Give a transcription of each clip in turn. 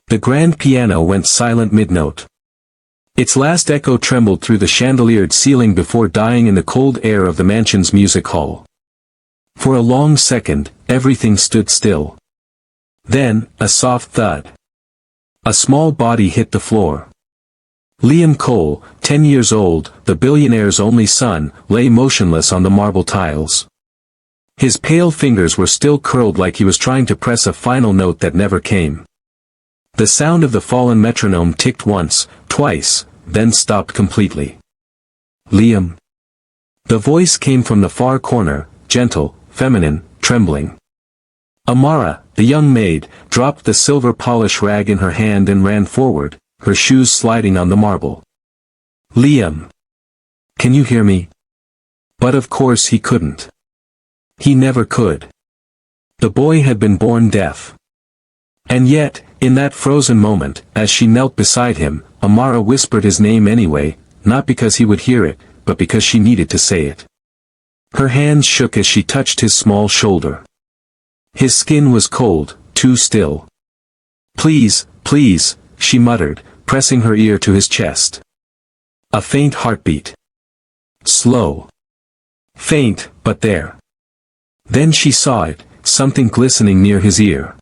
The grand piano went silent mid-note. Its last echo trembled through the chandeliered ceiling before dying in the cold air of the mansion's music hall. For a long second, everything stood still. Then, a soft thud. A small body hit the floor. Liam Cole, 10 years old, the billionaire's only son, lay motionless on the marble tiles. His pale fingers were still curled like he was trying to press a final note that never came. The sound of the fallen metronome ticked once, twice, then stopped completely. Liam. The voice came from the far corner, gentle, feminine, trembling. Amara, the young maid, dropped the silver polish rag in her hand and ran forward, her shoes sliding on the marble. Liam. Can you hear me? But of course he couldn't. He never could. The boy had been born deaf. And yet, in that frozen moment, as she knelt beside him, Amara whispered his name anyway, not because he would hear it, but because she needed to say it. Her hands shook as she touched his small shoulder. His skin was cold, too still. Please, please, she muttered, pressing her ear to his chest. A faint heartbeat. Slow. Faint, but there. Then she saw it, something glistening near his ear.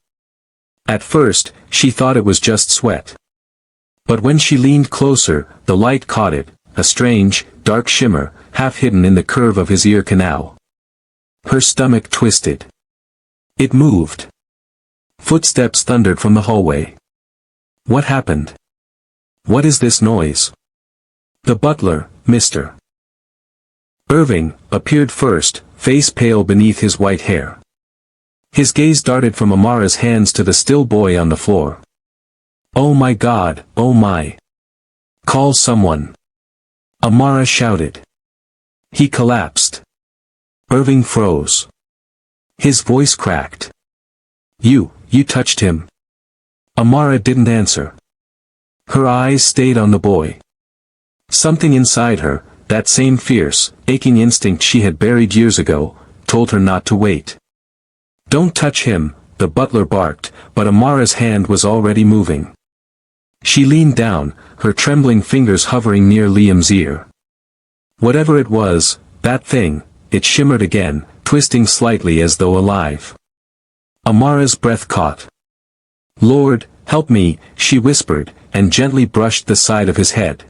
At first, she thought it was just sweat. But when she leaned closer, the light caught it, a strange, dark shimmer, half hidden in the curve of his ear canal. Her stomach twisted. It moved. Footsteps thundered from the hallway. What happened? What is this noise? The butler, Mr. Irving, appeared first, face pale beneath his white hair. His gaze darted from Amara's hands to the still boy on the floor. Oh my God, oh my. Call someone. Amara shouted. He collapsed. Irving froze. His voice cracked. You touched him. Amara didn't answer. Her eyes stayed on the boy. Something inside her, that same fierce, aching instinct she had buried years ago, told her not to wait. Don't touch him, the butler barked, but Amara's hand was already moving. She leaned down, her trembling fingers hovering near Liam's ear. Whatever it was, that thing, it shimmered again, twisting slightly as though alive. Amara's breath caught. Lord, help me, she whispered, and gently brushed the side of his head.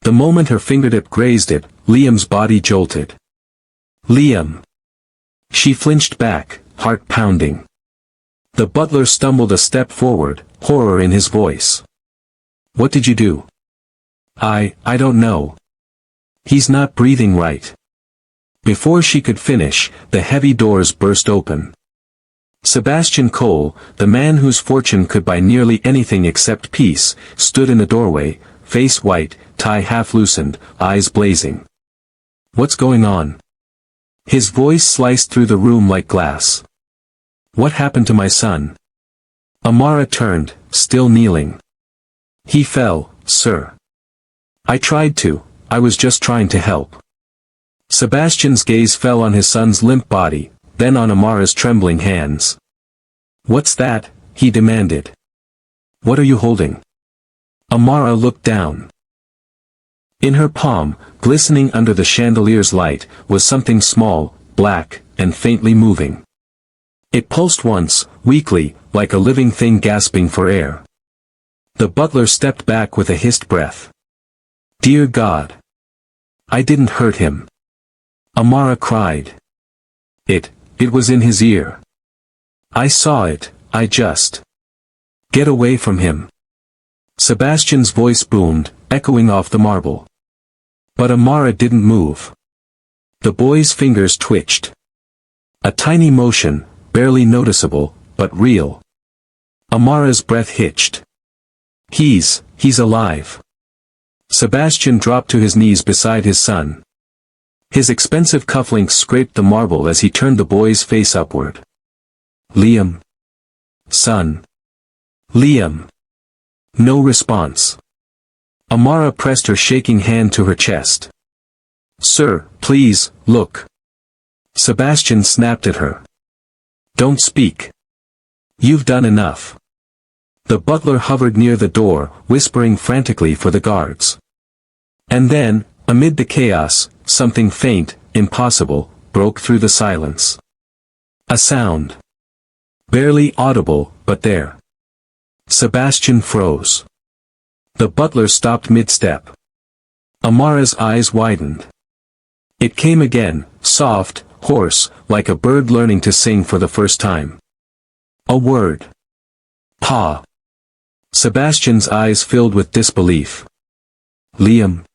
The moment her fingertip grazed it, Liam's body jolted. Liam. She flinched back, heart pounding. The butler stumbled a step forward, horror in his voice. What did you do? I don't know. He's not breathing right. Before she could finish, the heavy doors burst open. Sebastian Cole, the man whose fortune could buy nearly anything except peace, stood in the doorway, face white, tie half loosened, eyes blazing. What's going on? His voice sliced through the room like glass. What happened to my son? Amara turned, still kneeling. He fell, sir. I tried to, I was just trying to help. Sebastian's gaze fell on his son's limp body, then on Amara's trembling hands. What's that? He demanded. What are you holding? Amara looked down. In her palm, glistening under the chandelier's light, was something small, black, and faintly moving. It pulsed once, weakly, like a living thing gasping for air. The butler stepped back with a hissed breath. Dear God! I didn't hurt him. Amara cried. It was in his ear. I saw it, I just... Get away from him. Sebastian's voice boomed, echoing off the marble. But Amara didn't move. The boy's fingers twitched. A tiny motion, barely noticeable, but real. Amara's breath hitched. He's alive. Sebastian dropped to his knees beside his son. His expensive cufflinks scraped the marble as he turned the boy's face upward. Liam. Son. Liam. No response. Amara pressed her shaking hand to her chest. Sir, please, look. Sebastian snapped at her. Don't speak. You've done enough. The butler hovered near the door, whispering frantically for the guards. And then, amid the chaos, something faint, impossible, broke through the silence. A sound. Barely audible, but there. Sebastian froze. The butler stopped mid-step. Amara's eyes widened. It came again, soft, hoarse, like a bird learning to sing for the first time. A word. Pa. Sebastian's eyes filled with disbelief. Liam.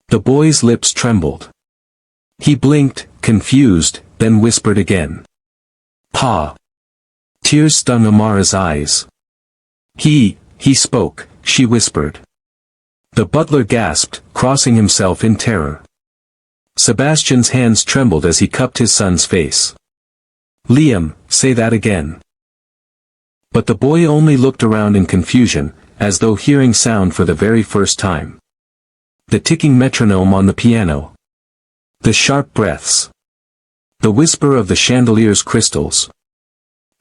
The boy's lips trembled. He blinked, confused, then whispered again. Pa. Tears stung Amara's eyes. He spoke, she whispered. The butler gasped, crossing himself in terror. Sebastian's hands trembled as he cupped his son's face. Liam, say that again. But the boy only looked around in confusion, as though hearing sound for the very first time. The ticking metronome on the piano. The sharp breaths. The whisper of the chandelier's crystals.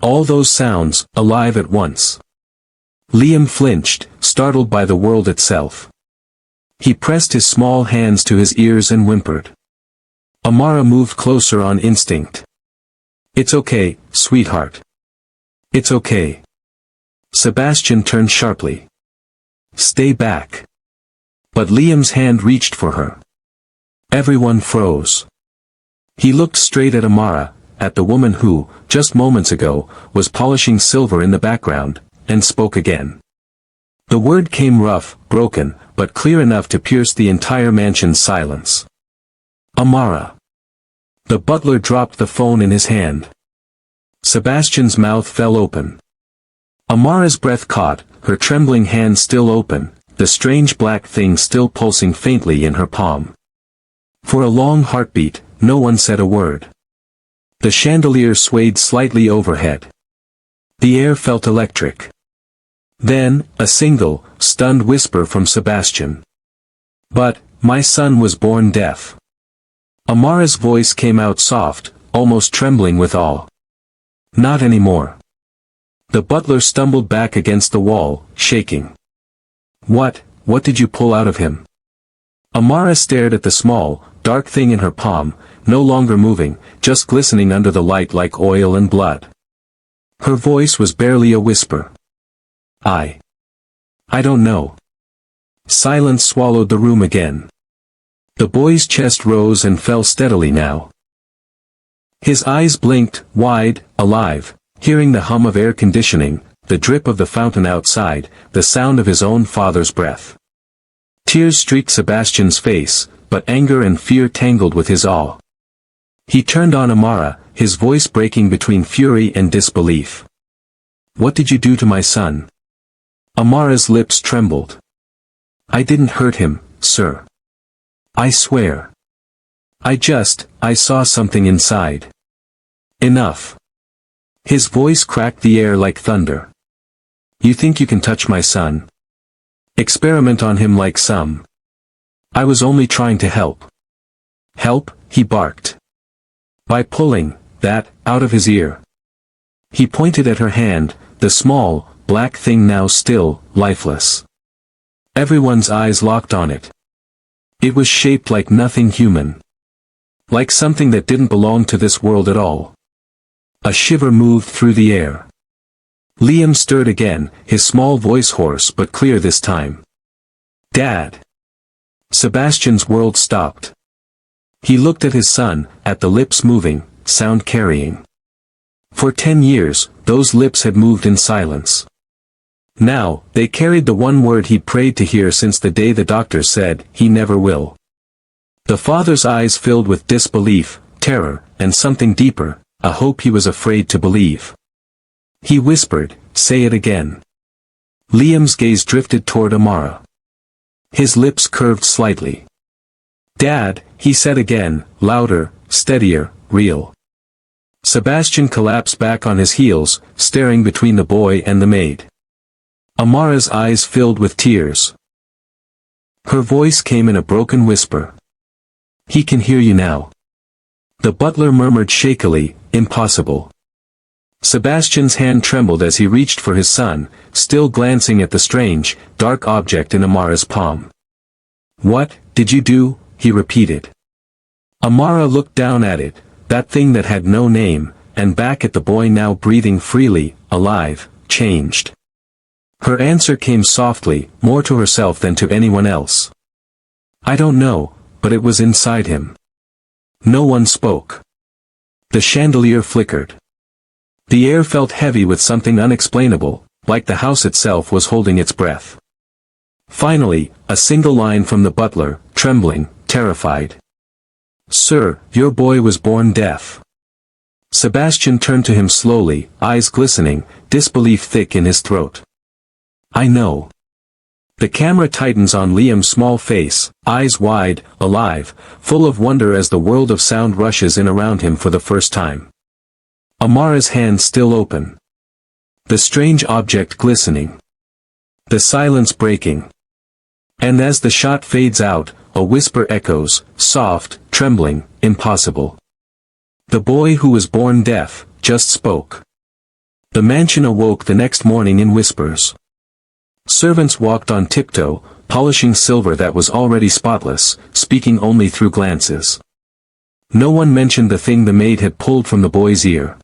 All those sounds, alive at once. Liam flinched, startled by the world itself. He pressed his small hands to his ears and whimpered. Amara moved closer on instinct. It's okay, sweetheart. It's okay. Sebastian turned sharply. Stay back. But Liam's hand reached for her. Everyone froze. He looked straight at Amara, at the woman who, just moments ago, was polishing silver in the background, and spoke again. The word came rough, broken, but clear enough to pierce the entire mansion's silence. Amara. The butler dropped the phone in his hand. Sebastian's mouth fell open. Amara's breath caught, her trembling hand still open, the strange black thing still pulsing faintly in her palm. For a long heartbeat, no one said a word. The chandelier swayed slightly overhead. The air felt electric. Then, a single, stunned whisper from Sebastian. But, my son was born deaf. Amara's voice came out soft, almost trembling with awe. Not anymore. The butler stumbled back against the wall, shaking. What did you pull out of him? Amara stared at the small, dark thing in her palm, no longer moving, just glistening under the light like oil and blood. Her voice was barely a whisper. I don't know. Silence swallowed the room again. The boy's chest rose and fell steadily now. His eyes blinked, wide, alive, hearing the hum of air conditioning, the drip of the fountain outside, the sound of his own father's breath. Tears streaked Sebastian's face, but anger and fear tangled with his awe. He turned on Amara, his voice breaking between fury and disbelief. What did you do to my son? Amara's lips trembled. I didn't hurt him, sir. I swear. I saw something inside. Enough. His voice cracked the air like thunder. You think you can touch my son? Experiment on him like some. I was only trying to help. Help, he barked. By pulling that out of his ear. He pointed at her hand, the small, black thing now still, lifeless. Everyone's eyes locked on it. It was shaped like nothing human. Like something that didn't belong to this world at all. A shiver moved through the air. Liam stirred again, his small voice hoarse but clear this time. Dad. Sebastian's world stopped. He looked at his son, at the lips moving, sound carrying. For 10 years, those lips had moved in silence. Now, they carried the one word he prayed to hear since the day the doctor said, he never will. The father's eyes filled with disbelief, terror, and something deeper, a hope he was afraid to believe. He whispered, say it again. Liam's gaze drifted toward Amara. His lips curved slightly. Dad, he said again, louder, steadier, real. Sebastian collapsed back on his heels, staring between the boy and the maid. Amara's eyes filled with tears. Her voice came in a broken whisper. He can hear you now. The butler murmured shakily, impossible. Sebastian's hand trembled as he reached for his son, still glancing at the strange, dark object in Amara's palm. "What did you do?" he repeated. Amara looked down at it, that thing that had no name, and back at the boy now breathing freely, alive, changed. Her answer came softly, more to herself than to anyone else. "I don't know, but it was inside him." No one spoke. The chandelier flickered. The air felt heavy with something unexplainable, like the house itself was holding its breath. Finally, a single line from the butler, trembling, terrified. "Sir, your boy was born deaf." Sebastian turned to him slowly, eyes glistening, disbelief thick in his throat. "I know." The camera tightens on Liam's small face, eyes wide, alive, full of wonder as the world of sound rushes in around him for the first time. Amara's hand still open. The strange object glistening. The silence breaking. And as the shot fades out, a whisper echoes, soft, trembling, impossible. The boy who was born deaf, just spoke. The mansion awoke the next morning in whispers. Servants walked on tiptoe, polishing silver that was already spotless, speaking only through glances. No one mentioned the thing the maid had pulled from the boy's ear.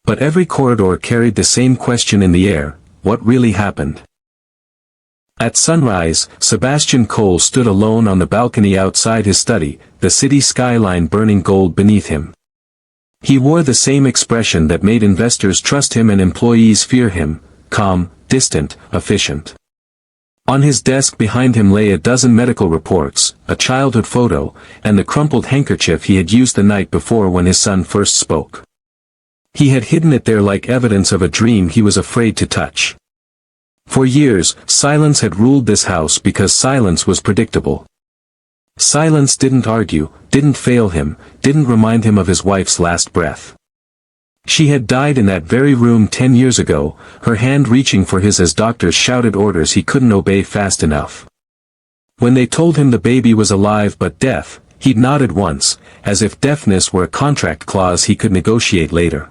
But every corridor carried the same question in the air: what really happened? At sunrise, Sebastian Cole stood alone on the balcony outside his study, the city skyline burning gold beneath him. He wore the same expression that made investors trust him and employees fear him: calm, distant, efficient. On his desk behind him lay a dozen medical reports, a childhood photo, and the crumpled handkerchief he had used the night before when his son first spoke. He had hidden it there like evidence of a dream he was afraid to touch. For years, silence had ruled this house because silence was predictable. Silence didn't argue, didn't fail him, didn't remind him of his wife's last breath. She had died in that very room 10 years ago, her hand reaching for his as doctors shouted orders he couldn't obey fast enough. When they told him the baby was alive but deaf, he'd nodded once, as if deafness were a contract clause he could negotiate later.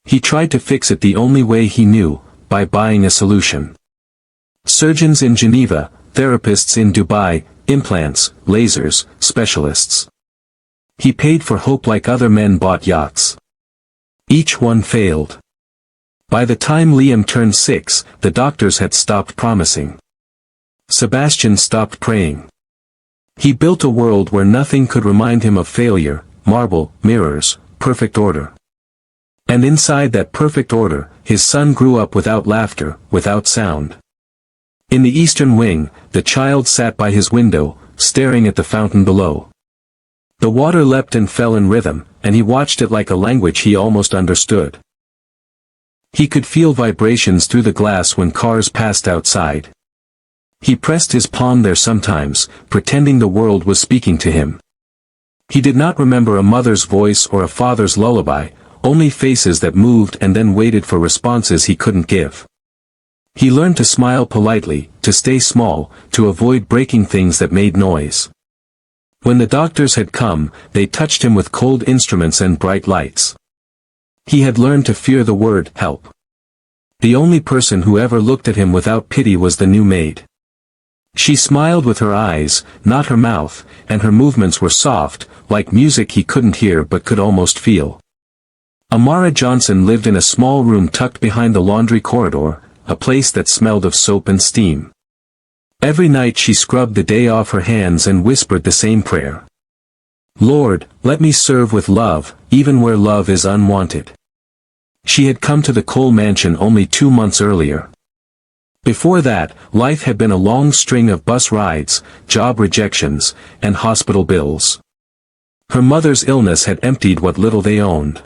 He tried to fix it the only way he knew, by buying a solution. Surgeons in Geneva, therapists in Dubai, implants, lasers, specialists. He paid for hope like other men bought yachts. Each one failed. By the time Liam turned 6, the doctors had stopped promising. Sebastian stopped praying. He built a world where nothing could remind him of failure: marble, mirrors, perfect order. And inside that perfect order, his son grew up without laughter, without sound. In the eastern wing, the child sat by his window, staring at the fountain below. The water leapt and fell in rhythm, and he watched it like a language he almost understood. He could feel vibrations through the glass when cars passed outside. He pressed his palm there sometimes, pretending the world was speaking to him. He did not remember a mother's voice or a father's lullaby, only faces that moved and then waited for responses he couldn't give. He learned to smile politely, to stay small, to avoid breaking things that made noise. When the doctors had come, they touched him with cold instruments and bright lights. He had learned to fear the word help. The only person who ever looked at him without pity was the new maid. She smiled with her eyes, not her mouth, and her movements were soft, like music he couldn't hear but could almost feel. Amara Johnson lived in a small room tucked behind the laundry corridor, a place that smelled of soap and steam. Every night she scrubbed the day off her hands and whispered the same prayer. "Lord, let me serve with love, even where love is unwanted." She had come to the Cole mansion only 2 months earlier. Before that, life had been a long string of bus rides, job rejections, and hospital bills. Her mother's illness had emptied what little they owned.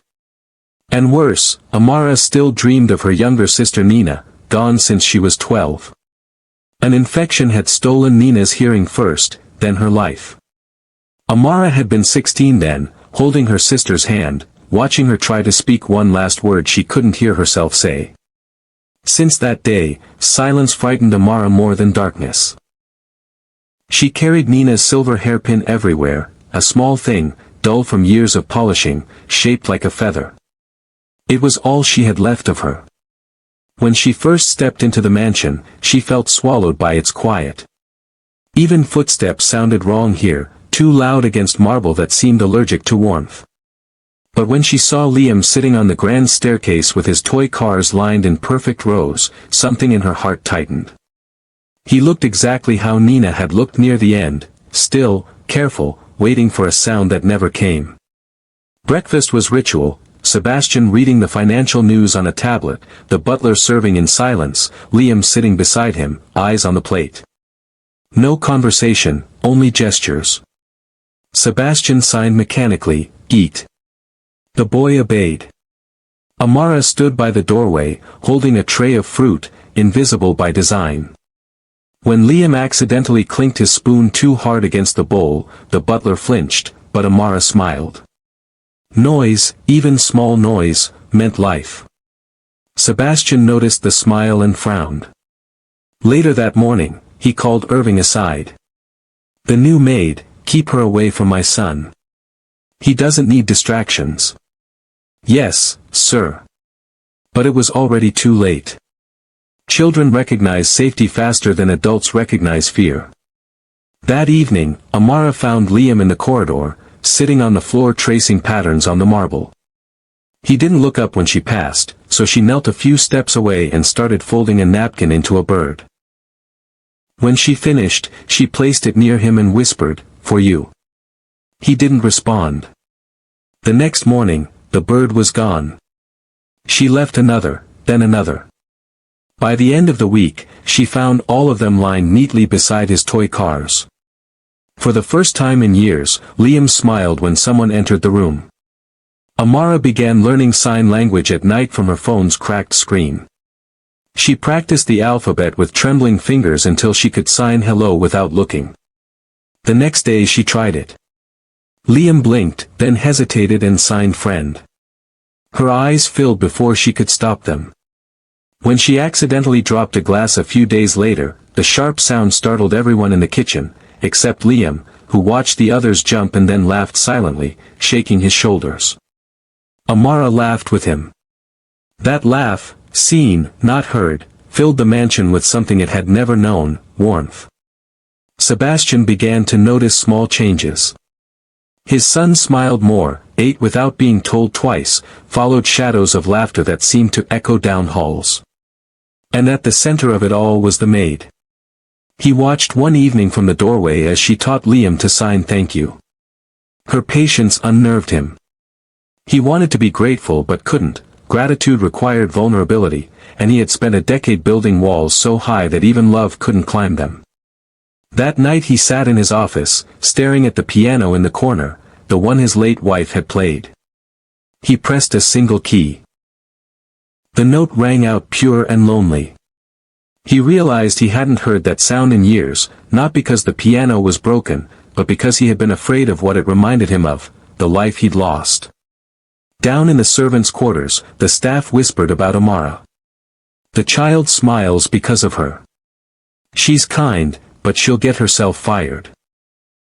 And worse, Amara still dreamed of her younger sister Nina, gone since she was 12. An infection had stolen Nina's hearing first, then her life. Amara had been 16 then, holding her sister's hand, watching her try to speak one last word she couldn't hear herself say. Since that day, silence frightened Amara more than darkness. She carried Nina's silver hairpin everywhere, a small thing, dull from years of polishing, shaped like a feather. It was all she had left of her. When she first stepped into the mansion, she felt swallowed by its quiet. Even footsteps sounded wrong here, too loud against marble that seemed allergic to warmth. But when she saw Liam sitting on the grand staircase with his toy cars lined in perfect rows, something in her heart tightened. He looked exactly how Nina had looked near the end, still, careful, waiting for a sound that never came. Breakfast was ritual, Sebastian reading the financial news on a tablet, the butler serving in silence, Liam sitting beside him, eyes on the plate. No conversation, only gestures. Sebastian signed mechanically, "Eat." The boy obeyed. Amara stood by the doorway, holding a tray of fruit, invisible by design. When Liam accidentally clinked his spoon too hard against the bowl, the butler flinched, but Amara smiled. Noise, even small noise, meant life. Sebastian noticed the smile and frowned. Later that morning, he called Irving aside. "The new maid, keep her away from my son. He doesn't need distractions." "Yes, sir." But it was already too late. Children recognize safety faster than adults recognize fear. That evening, Amara found Liam in the corridor, sitting on the floor tracing patterns on the marble. He didn't look up when she passed, so she knelt a few steps away and started folding a napkin into a bird. When she finished, she placed it near him and whispered, "For you." He didn't respond. The next morning, the bird was gone. She left another, then another. By the end of the week, she found all of them lined neatly beside his toy cars. For the first time in years, Liam smiled when someone entered the room. Amara began learning sign language at night from her phone's cracked screen. She practiced the alphabet with trembling fingers until she could sign hello without looking. The next day she tried it. Liam blinked, then hesitated and signed friend. Her eyes filled before she could stop them. When she accidentally dropped a glass a few days later, the sharp sound startled everyone in the kitchen, except Liam, who watched the others jump and then laughed silently, shaking his shoulders. Amara laughed with him. That laugh, seen, not heard, filled the mansion with something it had never known, warmth. Sebastian began to notice small changes. His son smiled more, ate without being told twice, followed shadows of laughter that seemed to echo down halls. And at the center of it all was the maid. He watched one evening from the doorway as she taught Liam to sign thank you. Her patience unnerved him. He wanted to be grateful but couldn't. Gratitude required vulnerability, and he had spent a decade building walls so high that even love couldn't climb them. That night he sat in his office, staring at the piano in the corner, the one his late wife had played. He pressed a single key. The note rang out pure and lonely. He realized he hadn't heard that sound in years, not because the piano was broken, but because he had been afraid of what it reminded him of, the life he'd lost. Down in the servants' quarters, the staff whispered about Amara. "The child smiles because of her. She's kind, but she'll get herself fired.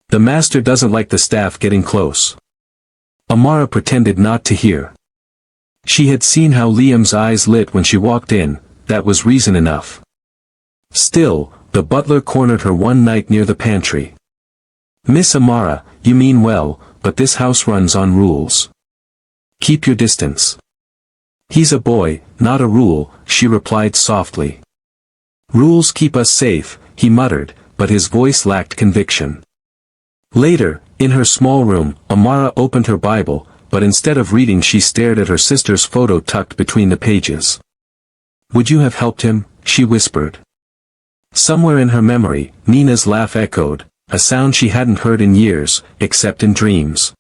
The master doesn't like the staff getting close." Amara pretended not to hear. She had seen how Liam's eyes lit when she walked in, that was reason enough. Still, the butler cornered her one night near the pantry. "Miss Amara, you mean well, but this house runs on rules. Keep your distance." "He's a boy, not a rule," she replied softly. "Rules keep us safe," he muttered, but his voice lacked conviction. Later, in her small room, Amara opened her Bible, but instead of reading she stared at her sister's photo tucked between the pages. "Would you have helped him?" she whispered. Somewhere in her memory, Nina's laugh echoed, a sound she hadn't heard in years, except in dreams.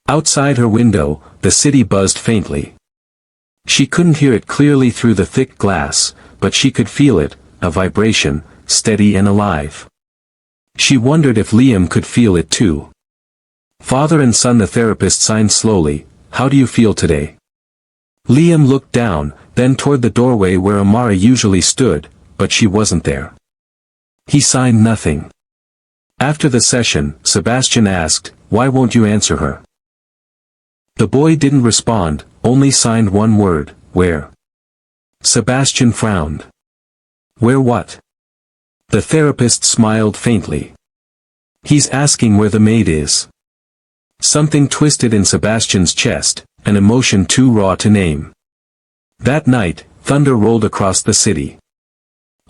Outside her window, the city buzzed faintly. She couldn't hear it clearly through the thick glass, but she could feel it, a vibration, steady and alive. She wondered if Liam could feel it too. Father and son, the therapist signed slowly. "How do you feel today?" Liam looked down, then toward the doorway where Amara usually stood, but she wasn't there. He signed nothing. After the session, Sebastian asked, "Why won't you answer her?" The boy didn't respond, only signed one word, "Where?" Sebastian frowned. "Where what?" The therapist smiled faintly. "He's asking where the maid is." Something twisted in Sebastian's chest, an emotion too raw to name. That night, thunder rolled across the city.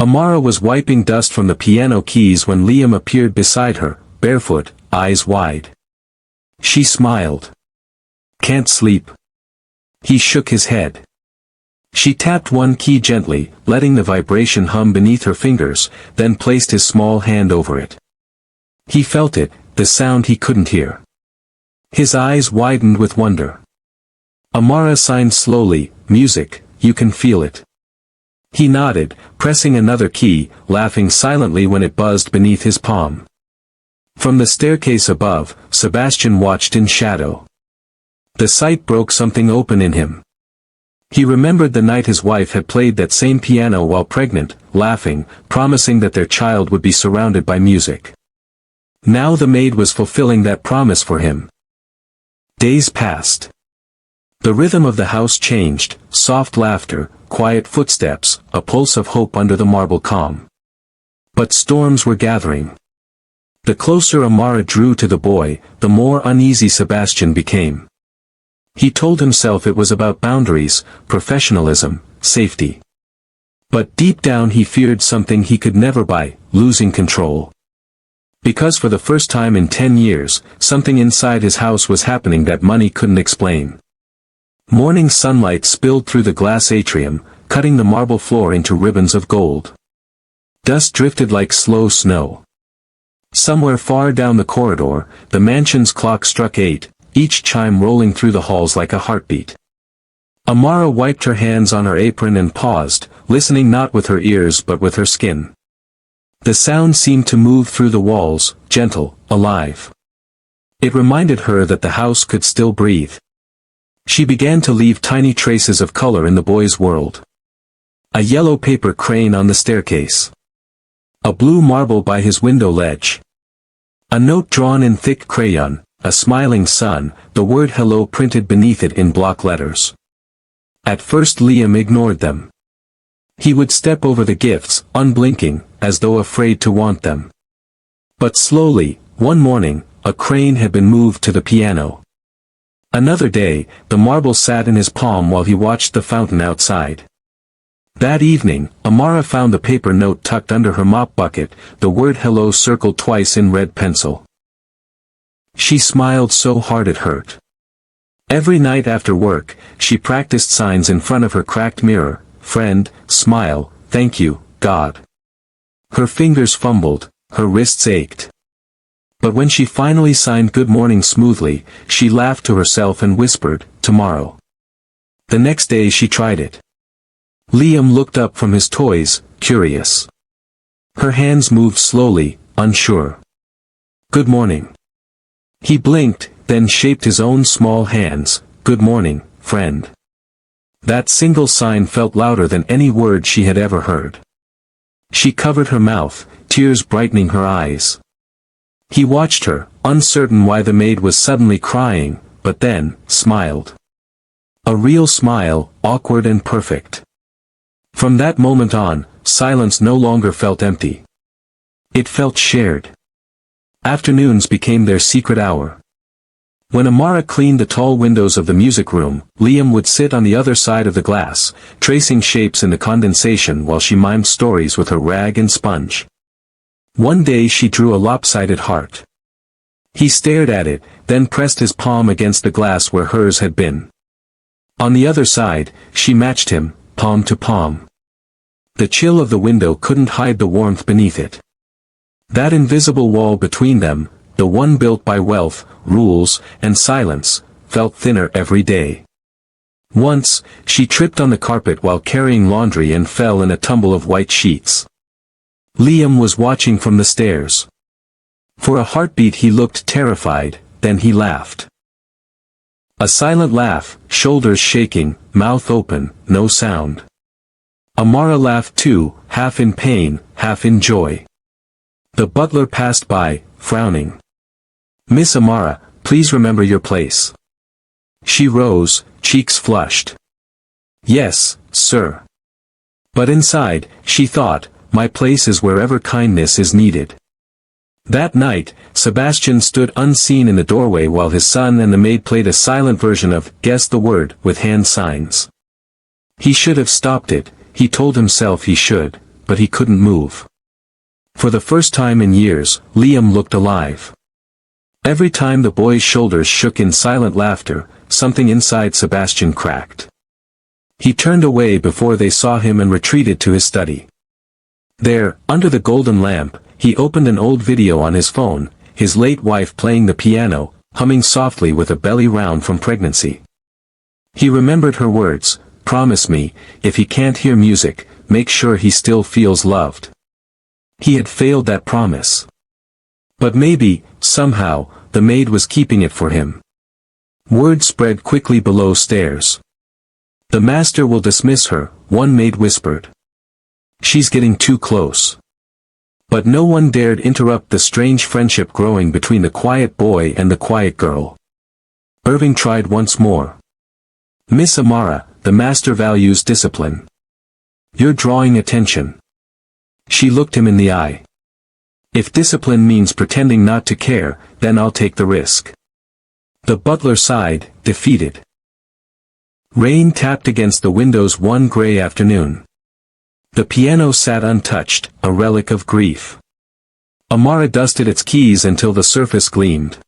Amara was wiping dust from the piano keys when Liam appeared beside her, barefoot, eyes wide. She smiled. "Can't sleep?" He shook his head. She tapped one key gently, letting the vibration hum beneath her fingers, then placed his small hand over it. He felt it, the sound he couldn't hear. His eyes widened with wonder. Amara signed slowly, "Music, you can feel it." He nodded, pressing another key, laughing silently when it buzzed beneath his palm. From the staircase above, Sebastian watched in shadow. The sight broke something open in him. He remembered the night his wife had played that same piano while pregnant, laughing, promising that their child would be surrounded by music. Now the maid was fulfilling that promise for him. Days passed. The rhythm of the house changed, soft laughter, quiet footsteps, a pulse of hope under the marble calm. But storms were gathering. The closer Amara drew to the boy, the more uneasy Sebastian became. He told himself it was about boundaries, professionalism, safety. But deep down he feared something he could never buy, losing control. Because for the first time in 10 years, something inside his house was happening that money couldn't explain. Morning sunlight spilled through the glass atrium, cutting the marble floor into ribbons of gold. Dust drifted like slow snow. Somewhere far down the corridor, the mansion's clock struck 8, each chime rolling through the halls like a heartbeat. Amara wiped her hands on her apron and paused, listening not with her ears but with her skin. The sound seemed to move through the walls, gentle, alive. It reminded her that the house could still breathe. She began to leave tiny traces of color in the boy's world. A yellow paper crane on the staircase. A blue marble by his window ledge. A note drawn in thick crayon, a smiling sun, the word hello printed beneath it in block letters. At first Liam ignored them. He would step over the gifts, unblinking, as though afraid to want them. But slowly, one morning, a crane had been moved to the piano. Another day, the marble sat in his palm while he watched the fountain outside. That evening, Amara found the paper note tucked under her mop bucket, the word hello circled twice in red pencil. She smiled so hard it hurt. Every night after work, she practiced signs in front of her cracked mirror, friend, smile, thank you, God. Her fingers fumbled, her wrists ached. But when she finally signed good morning smoothly, she laughed to herself and whispered, tomorrow. The next day she tried it. Liam looked up from his toys, curious. Her hands moved slowly, unsure. Good morning. He blinked, then shaped his own small hands, good morning, friend. That single sign felt louder than any word she had ever heard. She covered her mouth, tears brightening her eyes. He watched her, uncertain why the maid was suddenly crying, but then, smiled. A real smile, awkward and perfect. From that moment on, silence no longer felt empty. It felt shared. Afternoons became their secret hour. When Amara cleaned the tall windows of the music room, Liam would sit on the other side of the glass, tracing shapes in the condensation while she mimed stories with her rag and sponge. One day she drew a lopsided heart. He stared at it, then pressed his palm against the glass where hers had been. On the other side, she matched him, palm to palm. The chill of the window couldn't hide the warmth beneath it. That invisible wall between them, the one built by wealth, rules, and silence, felt thinner every day. Once, she tripped on the carpet while carrying laundry and fell in a tumble of white sheets. Liam was watching from the stairs. For a heartbeat he looked terrified, then he laughed. A silent laugh, shoulders shaking, mouth open, no sound. Amara laughed too, half in pain, half in joy. The butler passed by, frowning. Miss Amara, please remember your place. She rose, cheeks flushed. "Yes, sir." But inside, she thought, "My place is wherever kindness is needed." That night, Sebastian stood unseen in the doorway while his son and the maid played a silent version of "Guess the Word" with hand signs. He should have stopped it, he told himself he should, but he couldn't move. For the first time in years, Liam looked alive. Every time the boy's shoulders shook in silent laughter, something inside Sebastian cracked. He turned away before they saw him and retreated to his study. There, under the golden lamp, he opened an old video on his phone, his late wife playing the piano, humming softly with a belly round from pregnancy. He remembered her words, "Promise me, if he can't hear music, make sure he still feels loved." He had failed that promise. But maybe, somehow, the maid was keeping it for him. Word spread quickly below stairs. "The master will dismiss her," one maid whispered. "She's getting too close." But no one dared interrupt the strange friendship growing between the quiet boy and the quiet girl. Irving tried once more. "Miss Amara, the master values discipline. You're drawing attention." She looked him in the eye. "If discipline means pretending not to care, then I'll take the risk." The butler sighed, defeated. Rain tapped against the windows one gray afternoon. The piano sat untouched, a relic of grief. Amara dusted its keys until the surface gleamed.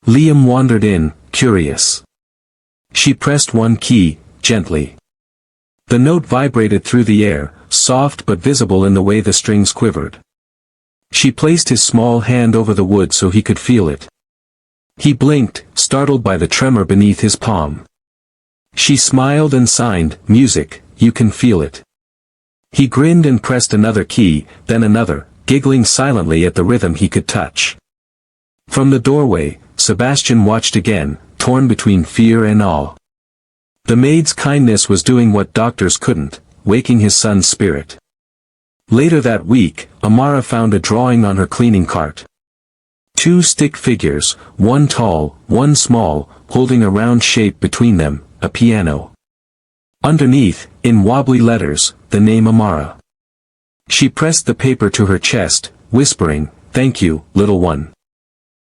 Liam wandered in, curious. She pressed one key, gently. The note vibrated through the air, soft but visible in the way the strings quivered. She placed his small hand over the wood so he could feel it. He blinked, startled by the tremor beneath his palm. She smiled and signed, "Music, you can feel it." He grinned and pressed another key, then another, giggling silently at the rhythm he could touch. From the doorway, Sebastian watched again, torn between fear and awe. The maid's kindness was doing what doctors couldn't, waking his son's spirit. Later that week, Amara found a drawing on her cleaning cart. Two stick figures, one tall, one small, holding a round shape between them, a piano. Underneath, in wobbly letters, the name Amara. She pressed the paper to her chest, whispering, "Thank you, little one."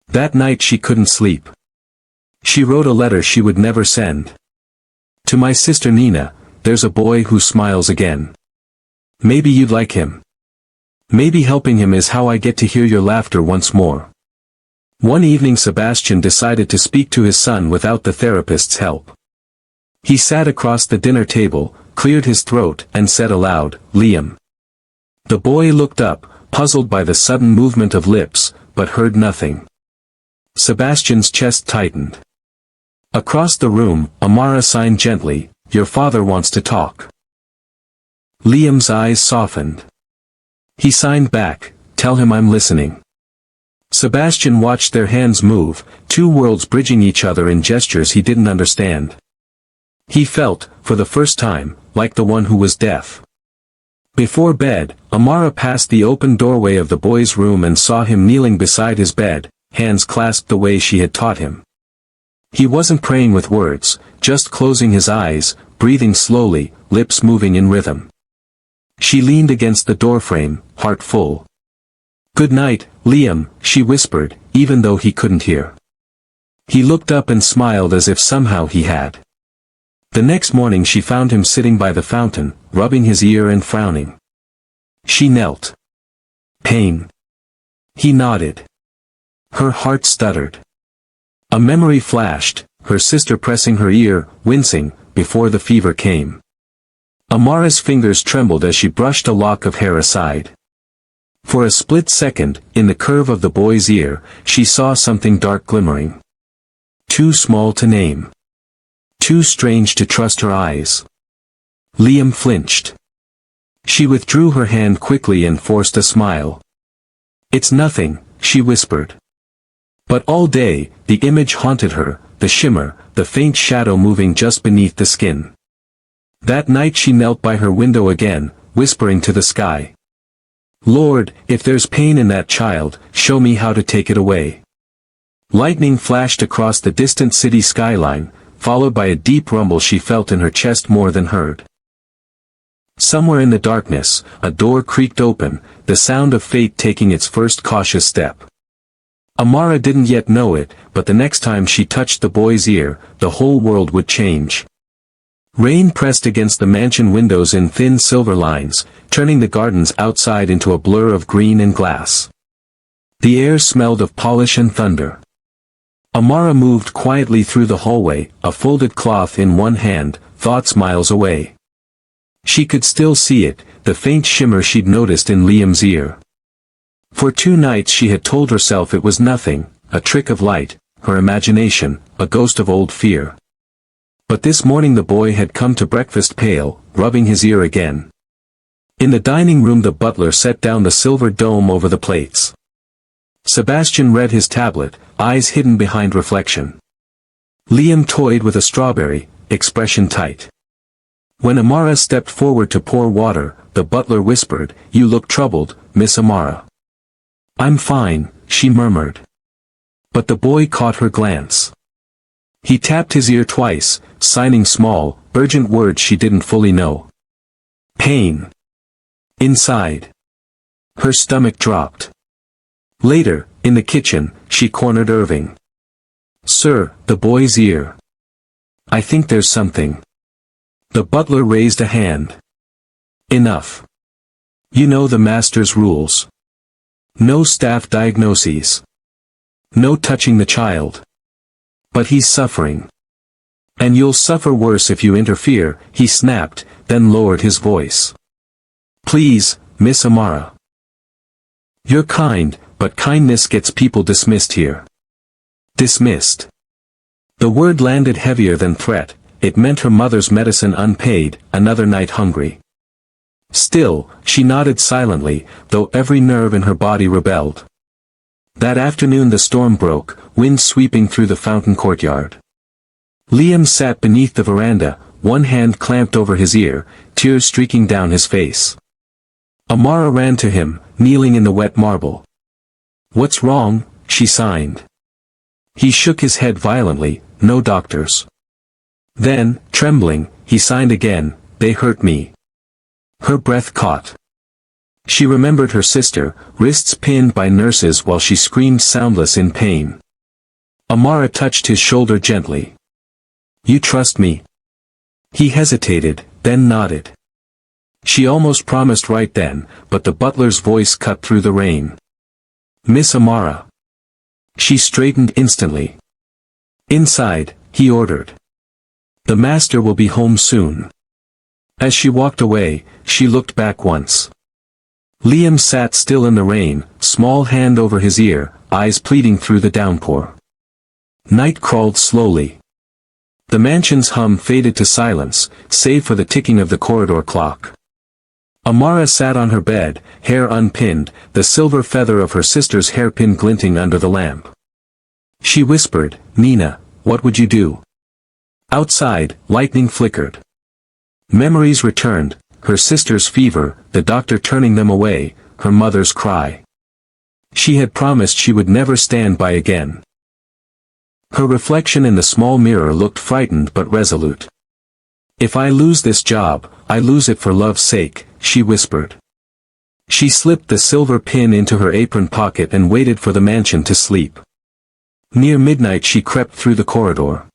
That night she couldn't sleep. She wrote a letter she would never send. "To my sister Nina, there's a boy who smiles again. Maybe you'd like him. Maybe helping him is how I get to hear your laughter once more." One evening Sebastian decided to speak to his son without the therapist's help. He sat across the dinner table, cleared his throat, and said aloud, "Liam." The boy looked up, puzzled by the sudden movement of lips, but heard nothing. Sebastian's chest tightened. Across the room, Amara signed gently, "Your father wants to talk." Liam's eyes softened. He signed back, "Tell him I'm listening." Sebastian watched their hands move, two worlds bridging each other in gestures he didn't understand. He felt, for the first time, like the one who was deaf. Before bed, Amara passed the open doorway of the boy's room and saw him kneeling beside his bed, hands clasped the way she had taught him. He wasn't praying with words, just closing his eyes, breathing slowly, lips moving in rhythm. She leaned against the doorframe, heart full. "Good night, Liam," she whispered, even though he couldn't hear. He looked up and smiled as if somehow he had. The next morning she found him sitting by the fountain, rubbing his ear and frowning. She knelt. "Pain." He nodded. Her heart stuttered. A memory flashed, her sister pressing her ear, wincing, before the fever came. Amara's fingers trembled as she brushed a lock of hair aside. For a split second, in the curve of the boy's ear, she saw something dark glimmering. Too small to name. Too strange to trust her eyes. Liam flinched. She withdrew her hand quickly and forced a smile. "It's nothing," she whispered. But all day, the image haunted her, the shimmer, the faint shadow moving just beneath the skin. That night she knelt by her window again, whispering to the sky. "Lord, if there's pain in that child, show me how to take it away." Lightning flashed across the distant city skyline, followed by a deep rumble she felt in her chest more than heard. Somewhere in the darkness, a door creaked open, the sound of fate taking its first cautious step. Amara didn't yet know it, but the next time she touched the boy's ear, the whole world would change. Rain pressed against the mansion windows in thin silver lines, turning the gardens outside into a blur of green and glass. The air smelled of polish and thunder. Amara moved quietly through the hallway, a folded cloth in one hand, thoughts miles away. She could still see it, the faint shimmer she'd noticed in Liam's ear. For 2 nights she had told herself it was nothing, a trick of light, her imagination, a ghost of old fear. But this morning the boy had come to breakfast pale, rubbing his ear again. In the dining room the butler set down the silver dome over the plates. Sebastian read his tablet, eyes hidden behind reflection. Liam toyed with a strawberry, expression tight. When Amara stepped forward to pour water, the butler whispered, "You look troubled, Miss Amara." "I'm fine," she murmured. But the boy caught her glance. He tapped his ear twice, signing small, urgent words she didn't fully know. Pain. Inside. Her stomach dropped. Later, in the kitchen, she cornered Irving. "Sir," the boy's ear. "I think there's something." The butler raised a hand. "Enough. You know the master's rules. No staff diagnoses. No touching the child. But he's suffering. And you'll suffer worse if you interfere," he snapped, then lowered his voice. "Please, Miss Amara. You're kind, but kindness gets people dismissed here." Dismissed. The word landed heavier than threat, it meant her mother's medicine unpaid, another night hungry. Still, she nodded silently, though every nerve in her body rebelled. That afternoon the storm broke, wind sweeping through the fountain courtyard. Liam sat beneath the veranda, one hand clamped over his ear, tears streaking down his face. Amara ran to him, kneeling in the wet marble. "What's wrong?" she signed. He shook his head violently, "No doctors." Then, trembling, he signed again, "They hurt me." Her breath caught. She remembered her sister, wrists pinned by nurses while she screamed soundless in pain. Amara touched his shoulder gently. "You trust me?" He hesitated, then nodded. She almost promised right then, but the butler's voice cut through the rain. "Miss Amara." She straightened instantly. "Inside," he ordered. "The master will be home soon." As she walked away, she looked back once. Liam sat still in the rain, small hand over his ear, eyes pleading through the downpour. Night crawled slowly. The mansion's hum faded to silence, save for the ticking of the corridor clock. Amara sat on her bed, hair unpinned, the silver feather of her sister's hairpin glinting under the lamp. She whispered, "Nina, what would you do?" Outside, lightning flickered. Memories returned, her sister's fever, the doctor turning them away, her mother's cry. She had promised she would never stand by again. Her reflection in the small mirror looked frightened but resolute. "If I lose this job, I lose it for love's sake," she whispered. She slipped the silver pin into her apron pocket and waited for the mansion to sleep. Near midnight she crept through the corridor.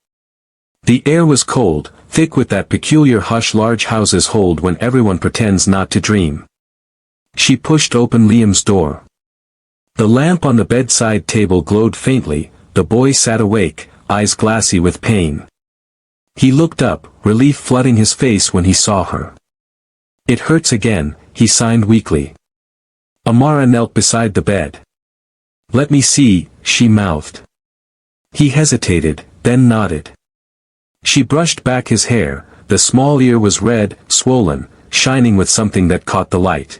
The air was cold, thick with that peculiar hush large houses hold when everyone pretends not to dream. She pushed open Liam's door. The lamp on the bedside table glowed faintly, the boy sat awake, eyes glassy with pain. He looked up, relief flooding his face when he saw her. "It hurts again," he signed weakly. Amara knelt beside the bed. "Let me see," she mouthed. He hesitated, then nodded. She brushed back his hair, the small ear was red, swollen, shining with something that caught the light.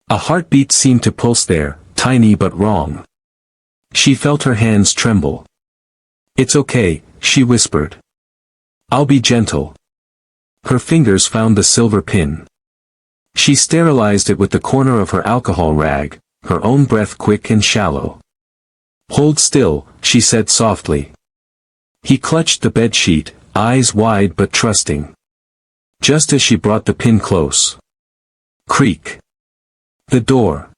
A heartbeat seemed to pulse there, tiny but wrong. She felt her hands tremble. "It's okay," she whispered. "I'll be gentle." Her fingers found the silver pin. She sterilized it with the corner of her alcohol rag, her own breath quick and shallow. "Hold still," she said softly. He clutched the bedsheet, eyes wide but trusting. Just as she brought the pin close. Creak. The door.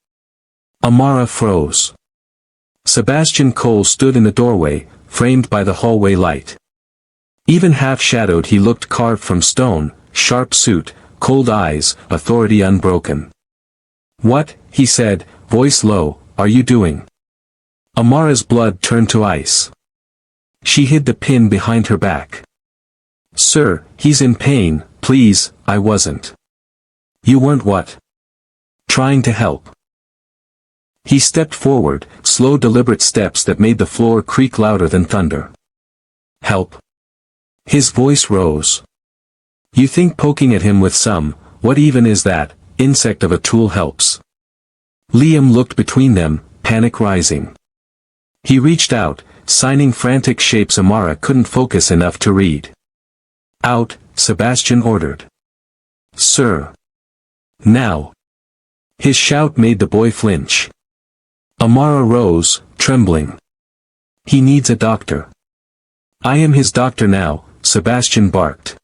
Amara froze. Sebastian Cole stood in the doorway, framed by the hallway light. Even half-shadowed he looked carved from stone, sharp suit, cold eyes, authority unbroken. "What," he said, voice low, "are you doing?" Amara's blood turned to ice. She hid the pin behind her back. "Sir, he's in pain, please." "I wasn't." "You weren't what?" "Trying to help." He stepped forward, slow deliberate steps that made the floor creak louder than thunder. "Help." His voice rose. "You think poking at him with some, what even is that, insect of a tool helps?" Liam looked between them, panic rising. He reached out, signing frantic shapes Amara couldn't focus enough to read. "Out," Sebastian ordered. "Sir." "Now." His shout made the boy flinch. Amara rose, trembling. "He needs a doctor." "I am his doctor now," Sebastian barked.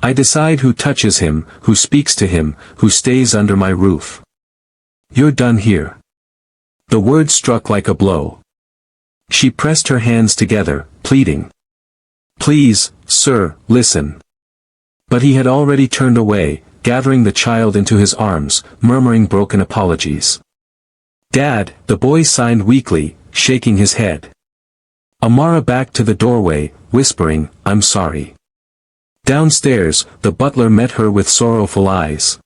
"I decide who touches him, who speaks to him, who stays under my roof. You're done here." The word struck like a blow. She pressed her hands together, pleading. "Please, sir, listen." But he had already turned away, gathering the child into his arms, murmuring broken apologies. "Dad," the boy signed weakly, shaking his head. Amara backed to the doorway, whispering, "I'm sorry." Downstairs, the butler met her with sorrowful eyes.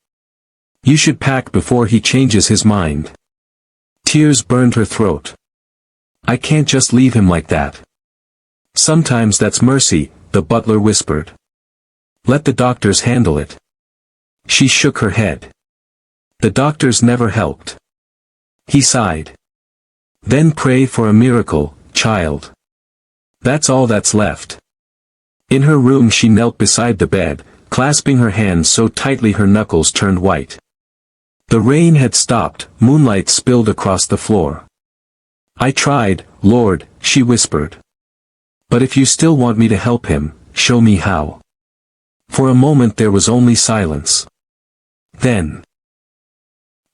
"You should pack before he changes his mind." Tears burned her throat. "I can't just leave him like that." "Sometimes that's mercy," the butler whispered. "Let the doctors handle it." She shook her head. "The doctors never helped." He sighed. "Then pray for a miracle, child. That's all that's left." In her room she knelt beside the bed, clasping her hands so tightly her knuckles turned white. The rain had stopped, moonlight spilled across the floor. "I tried, Lord," she whispered. "But if you still want me to help him, show me how." For a moment there was only silence. Then,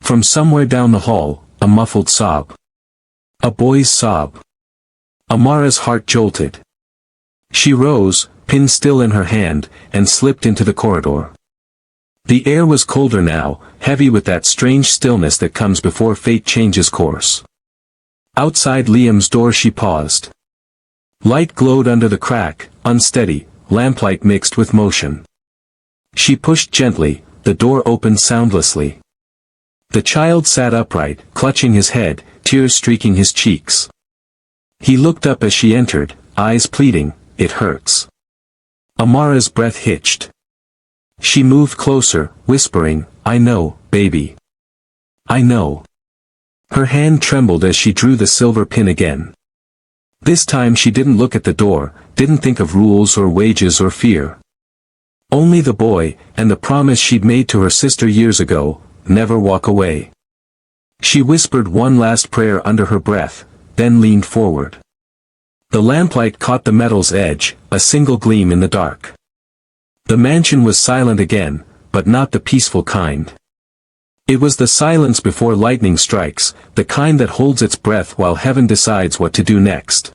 from somewhere down the hall, a muffled sob. A boy's sob. Amara's heart jolted. She rose, pin still in her hand, and slipped into the corridor. The air was colder now, heavy with that strange stillness that comes before fate changes course. Outside Liam's door she paused. Light glowed under the crack, unsteady, lamplight mixed with motion. She pushed gently, the door opened soundlessly. The child sat upright, clutching his head, tears streaking his cheeks. He looked up as she entered, eyes pleading, "It hurts." Amara's breath hitched. She moved closer, whispering, "I know, baby. I know." Her hand trembled as she drew the silver pin again. This time she didn't look at the door, didn't think of rules or wages or fear. Only the boy, and the promise she'd made to her sister years ago, never walk away. She whispered one last prayer under her breath, then leaned forward. The lamplight caught the metal's edge, a single gleam in the dark. The mansion was silent again, but not the peaceful kind. It was the silence before lightning strikes, the kind that holds its breath while heaven decides what to do next.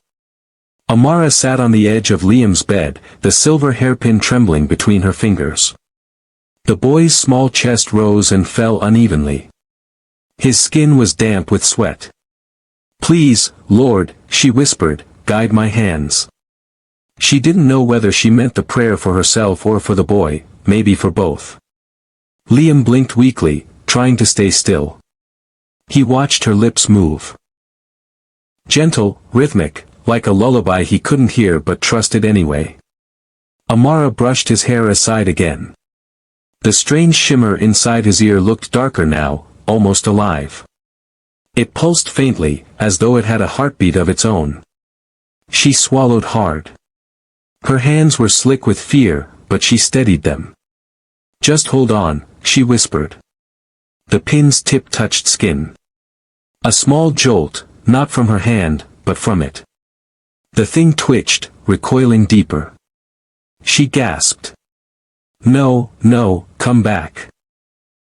Amara sat on the edge of Liam's bed, the silver hairpin trembling between her fingers. The boy's small chest rose and fell unevenly. His skin was damp with sweat. "Please, Lord," she whispered, "guide my hands." She didn't know whether she meant the prayer for herself or for the boy, maybe for both. Liam blinked weakly, trying to stay still. He watched her lips move. Gentle, rhythmic, like a lullaby he couldn't hear but trusted anyway. Amara brushed his hair aside again. The strange shimmer inside his ear looked darker now, almost alive. It pulsed faintly, as though it had a heartbeat of its own. She swallowed hard. Her hands were slick with fear, but she steadied them. "Just hold on," she whispered. The pin's tip touched skin. A small jolt, not from her hand, but from it. The thing twitched, recoiling deeper. She gasped. No, no, come back.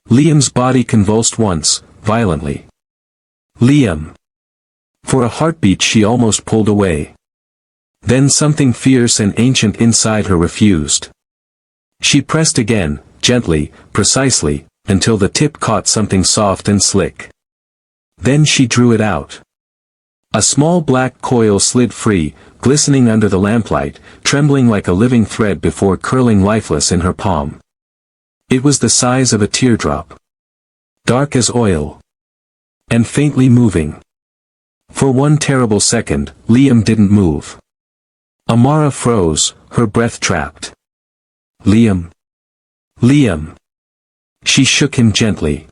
Liam's body convulsed once, violently. Liam. For a heartbeat she almost pulled away. Then something fierce and ancient inside her refused. She pressed again, gently, precisely, until the tip caught something soft and slick. Then she drew it out. A small black coil slid free, glistening under the lamplight, trembling like a living thread before curling lifeless in her palm. It was the size of a teardrop. Dark as oil. And faintly moving. For one terrible second, Liam didn't move. Amara froze, her breath trapped. Liam. Liam. She shook him gently.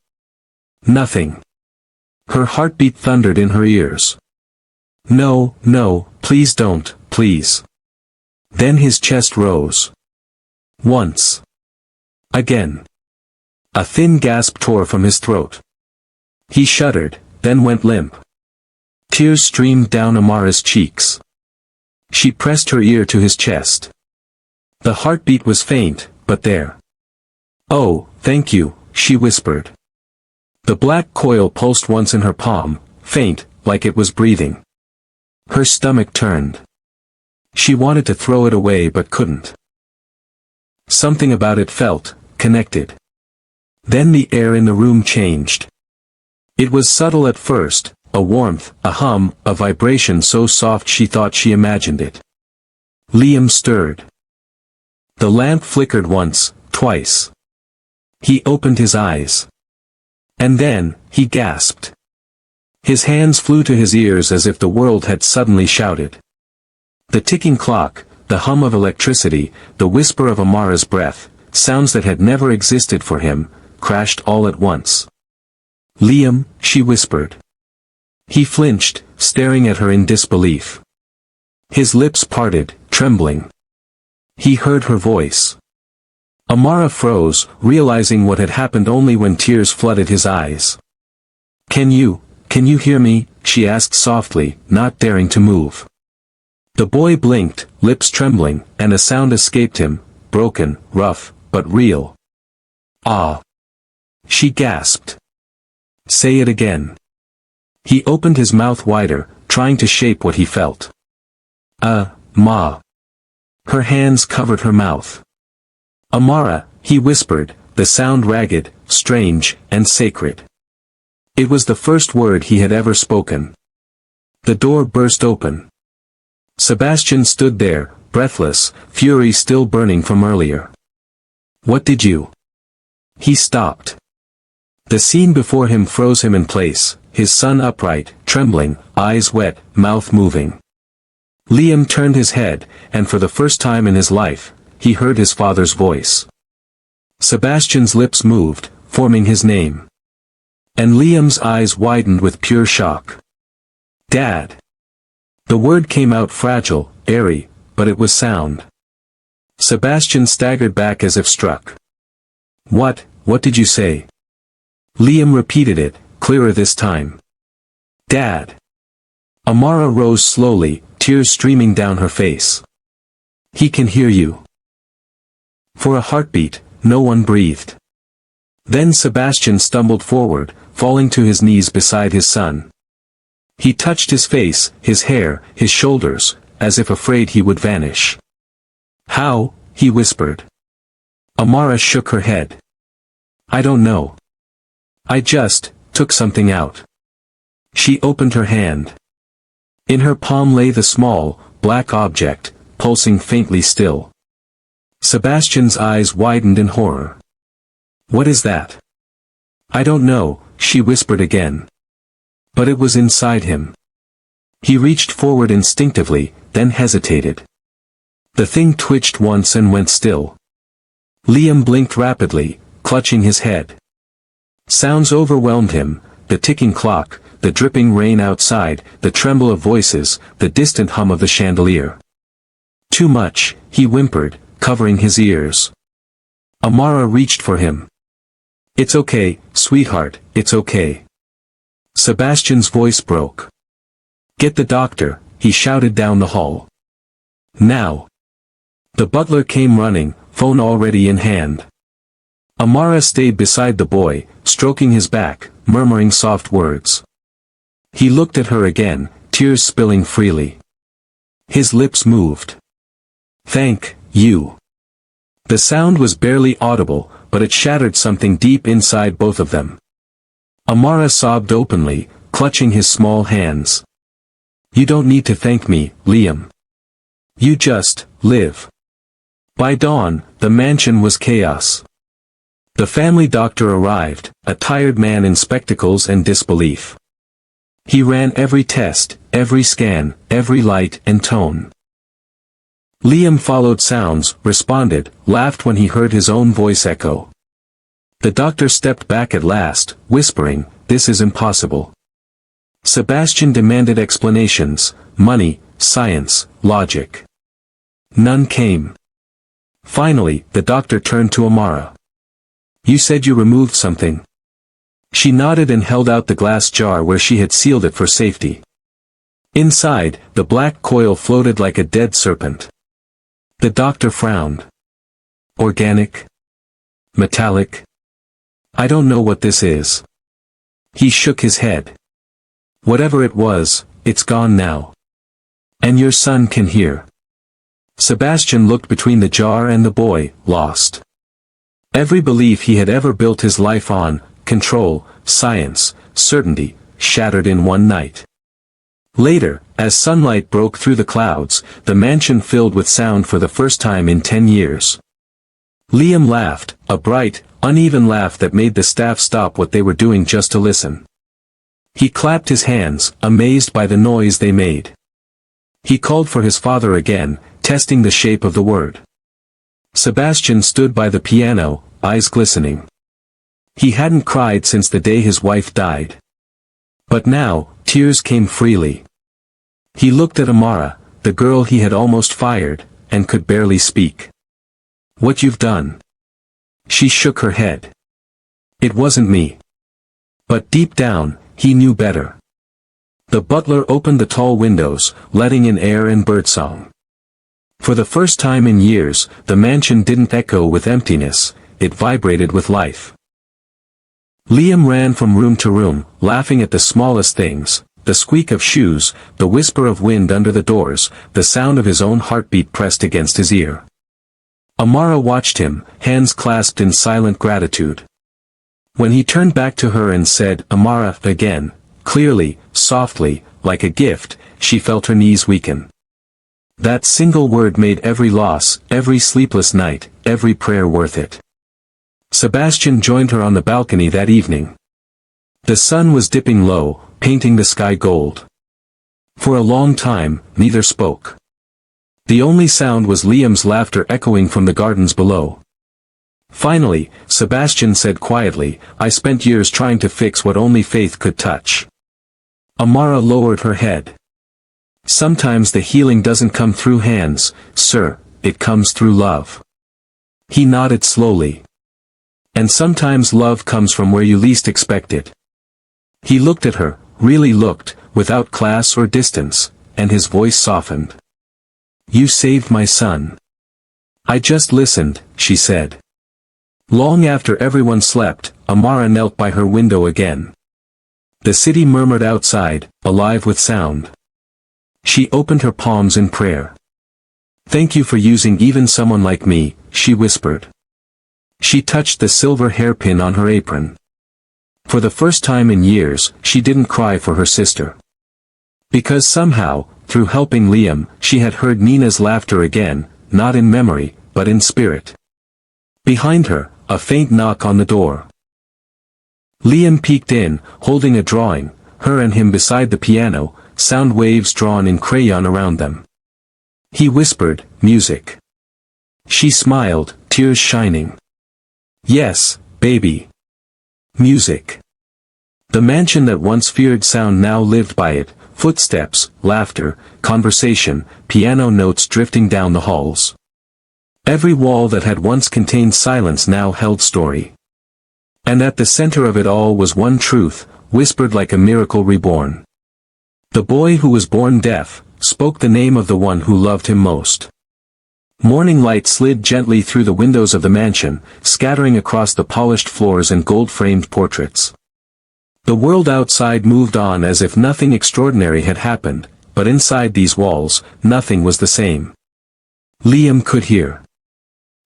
Nothing. Her heartbeat thundered in her ears. No, no, please don't, please. Then his chest rose. Once. Again. A thin gasp tore from his throat. He shuddered, then went limp. Tears streamed down Amara's cheeks. She pressed her ear to his chest. The heartbeat was faint, but there. Oh, thank you, she whispered. The black coil pulsed once in her palm, faint, like it was breathing. Her stomach turned. She wanted to throw it away but couldn't. Something about it felt connected. Then the air in the room changed. It was subtle at first, a warmth, a hum, a vibration so soft she thought she imagined it. Liam stirred. The lamp flickered once, twice. He opened his eyes. And then, he gasped. His hands flew to his ears as if the world had suddenly shouted. The ticking clock, the hum of electricity, the whisper of Amara's breath, sounds that had never existed for him, crashed all at once. Liam, she whispered. He flinched, staring at her in disbelief. His lips parted, trembling. He heard her voice. Amara froze, realizing what had happened only when tears flooded his eyes. Can you hear me? She asked softly, not daring to move. The boy blinked, lips trembling, and a sound escaped him, broken, rough, but real. Ah! She gasped. Say it again. He opened his mouth wider, trying to shape what he felt. Ma. Her hands covered her mouth. Amara, he whispered, the sound ragged, strange, and sacred. It was the first word he had ever spoken. The door burst open. Sebastian stood there, breathless, fury still burning from earlier. What did you? He stopped. The scene before him froze him in place, his son upright, trembling, eyes wet, mouth moving. Liam turned his head, and for the first time in his life, he heard his father's voice. Sebastian's lips moved, forming his name. And Liam's eyes widened with pure shock. Dad. The word came out fragile, airy, but it was sound. Sebastian staggered back as if struck. What did you say? Liam repeated it, clearer this time. Dad. Amara rose slowly, tears streaming down her face. He can hear you. For a heartbeat, no one breathed. Then Sebastian stumbled forward, falling to his knees beside his son. He touched his face, his hair, his shoulders, as if afraid he would vanish. How? He whispered. Amara shook her head. I don't know. I just took something out. She opened her hand. In her palm lay the small, black object, pulsing faintly still. Sebastian's eyes widened in horror. What is that? I don't know, she whispered again. But it was inside him. He reached forward instinctively, then hesitated. The thing twitched once and went still. Liam blinked rapidly, clutching his head. Sounds overwhelmed him, the ticking clock, the dripping rain outside, the tremble of voices, the distant hum of the chandelier. Too much, he whimpered, covering his ears. Amara reached for him. It's okay, sweetheart, it's okay. Sebastian's voice broke. Get the doctor, he shouted down the hall. Now. The butler came running, phone already in hand. Amara stayed beside the boy, stroking his back, murmuring soft words. He looked at her again, tears spilling freely. His lips moved. Thank you. The sound was barely audible, but it shattered something deep inside both of them. Amara sobbed openly, clutching his small hands. You don't need to thank me, Liam. You just live. By dawn, the mansion was chaos. The family doctor arrived, a tired man in spectacles and disbelief. He ran every test, every scan, every light and tone. Liam followed sounds, responded, laughed when he heard his own voice echo. The doctor stepped back at last, whispering, "This is impossible." Sebastian demanded explanations, money, science, logic. None came. Finally, the doctor turned to Amara. You said you removed something. She nodded and held out the glass jar where she had sealed it for safety. Inside, the black coil floated like a dead serpent. The doctor frowned. Organic? Metallic? I don't know what this is. He shook his head. Whatever it was, it's gone now. And your son can hear. Sebastian looked between the jar and the boy, lost. Every belief he had ever built his life on, control, science, certainty, shattered in one night. Later, as sunlight broke through the clouds, the mansion filled with sound for the first time in 10 years. Liam laughed, a bright, uneven laugh that made the staff stop what they were doing just to listen. He clapped his hands, amazed by the noise they made. He called for his father again, testing the shape of the word. Sebastian stood by the piano, eyes glistening. He hadn't cried since the day his wife died. But now, tears came freely. He looked at Amara, the girl he had almost fired, and could barely speak. What you've done. She shook her head. It wasn't me. But deep down, he knew better. The butler opened the tall windows, letting in air and birdsong. For the first time in years, the mansion didn't echo with emptiness, it vibrated with life. Liam ran from room to room, laughing at the smallest things, the squeak of shoes, the whisper of wind under the doors, the sound of his own heartbeat pressed against his ear. Amara watched him, hands clasped in silent gratitude. When he turned back to her and said, Amara, again, clearly, softly, like a gift, she felt her knees weaken. That single word made every loss, every sleepless night, every prayer worth it. Sebastian joined her on the balcony that evening. The sun was dipping low, painting the sky gold. For a long time, neither spoke. The only sound was Liam's laughter echoing from the gardens below. Finally, Sebastian said quietly, I spent years trying to fix what only faith could touch. Amara lowered her head. Sometimes the healing doesn't come through hands, sir, it comes through love. He nodded slowly. And sometimes love comes from where you least expect it. He looked at her, really looked, without class or distance, and his voice softened. You saved my son. I just listened, she said. Long after everyone slept, Amara knelt by her window again. The city murmured outside, alive with sound. She opened her palms in prayer. Thank you for using even someone like me, she whispered. She touched the silver hairpin on her apron. For the first time in years, she didn't cry for her sister. Because somehow, through helping Liam, she had heard Nina's laughter again, not in memory, but in spirit. Behind her, a faint knock on the door. Liam peeked in, holding a drawing, her and him beside the piano, sound waves drawn in crayon around them. He whispered, music. She smiled, tears shining. Yes, baby. Music. The mansion that once feared sound now lived by it, footsteps, laughter, conversation, piano notes drifting down the halls. Every wall that had once contained silence now held story. And at the center of it all was one truth, whispered like a miracle reborn. The boy who was born deaf, spoke the name of the one who loved him most. Morning light slid gently through the windows of the mansion, scattering across the polished floors and gold-framed portraits. The world outside moved on as if nothing extraordinary had happened, but inside these walls, nothing was the same. Liam could hear.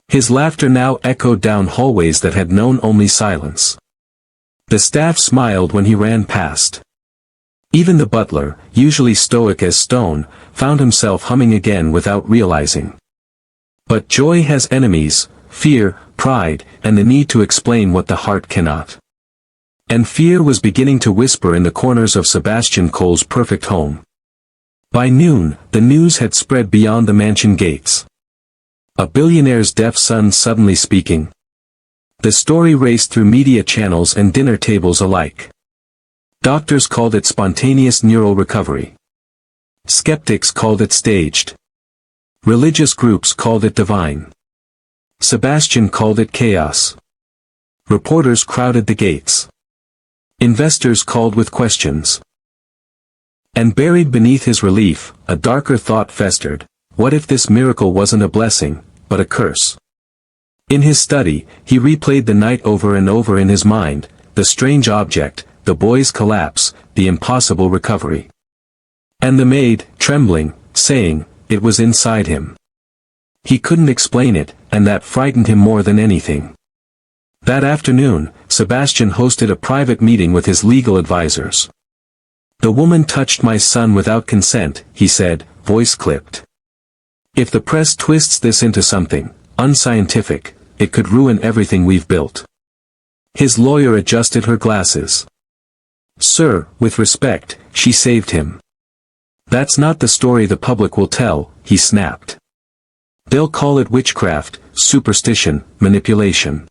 His laughter now echoed down hallways that had known only silence. The staff smiled when he ran past. Even the butler, usually stoic as stone, found himself humming again without realizing. But joy has enemies, fear, pride, and the need to explain what the heart cannot. And fear was beginning to whisper in the corners of Sebastian Cole's perfect home. By noon, the news had spread beyond the mansion gates. A billionaire's deaf son suddenly speaking. The story raced through media channels and dinner tables alike. Doctors called it spontaneous neural recovery. Skeptics called it staged. Religious groups called it divine. Sebastian called it chaos. Reporters crowded the gates. Investors called with questions. And buried beneath his relief, a darker thought festered. What if this miracle wasn't a blessing, but a curse? In his study, he replayed the night over and over in his mind, the strange object, the boy's collapse, the impossible recovery. And the maid, trembling, saying, it was inside him. He couldn't explain it, and that frightened him more than anything. That afternoon, Sebastian hosted a private meeting with his legal advisors. The woman touched my son without consent, he said, voice clipped. If the press twists this into something unscientific, it could ruin everything we've built. His lawyer adjusted her glasses. Sir, with respect, she saved him. That's not the story the public will tell, he snapped. They'll call it witchcraft, superstition, manipulation.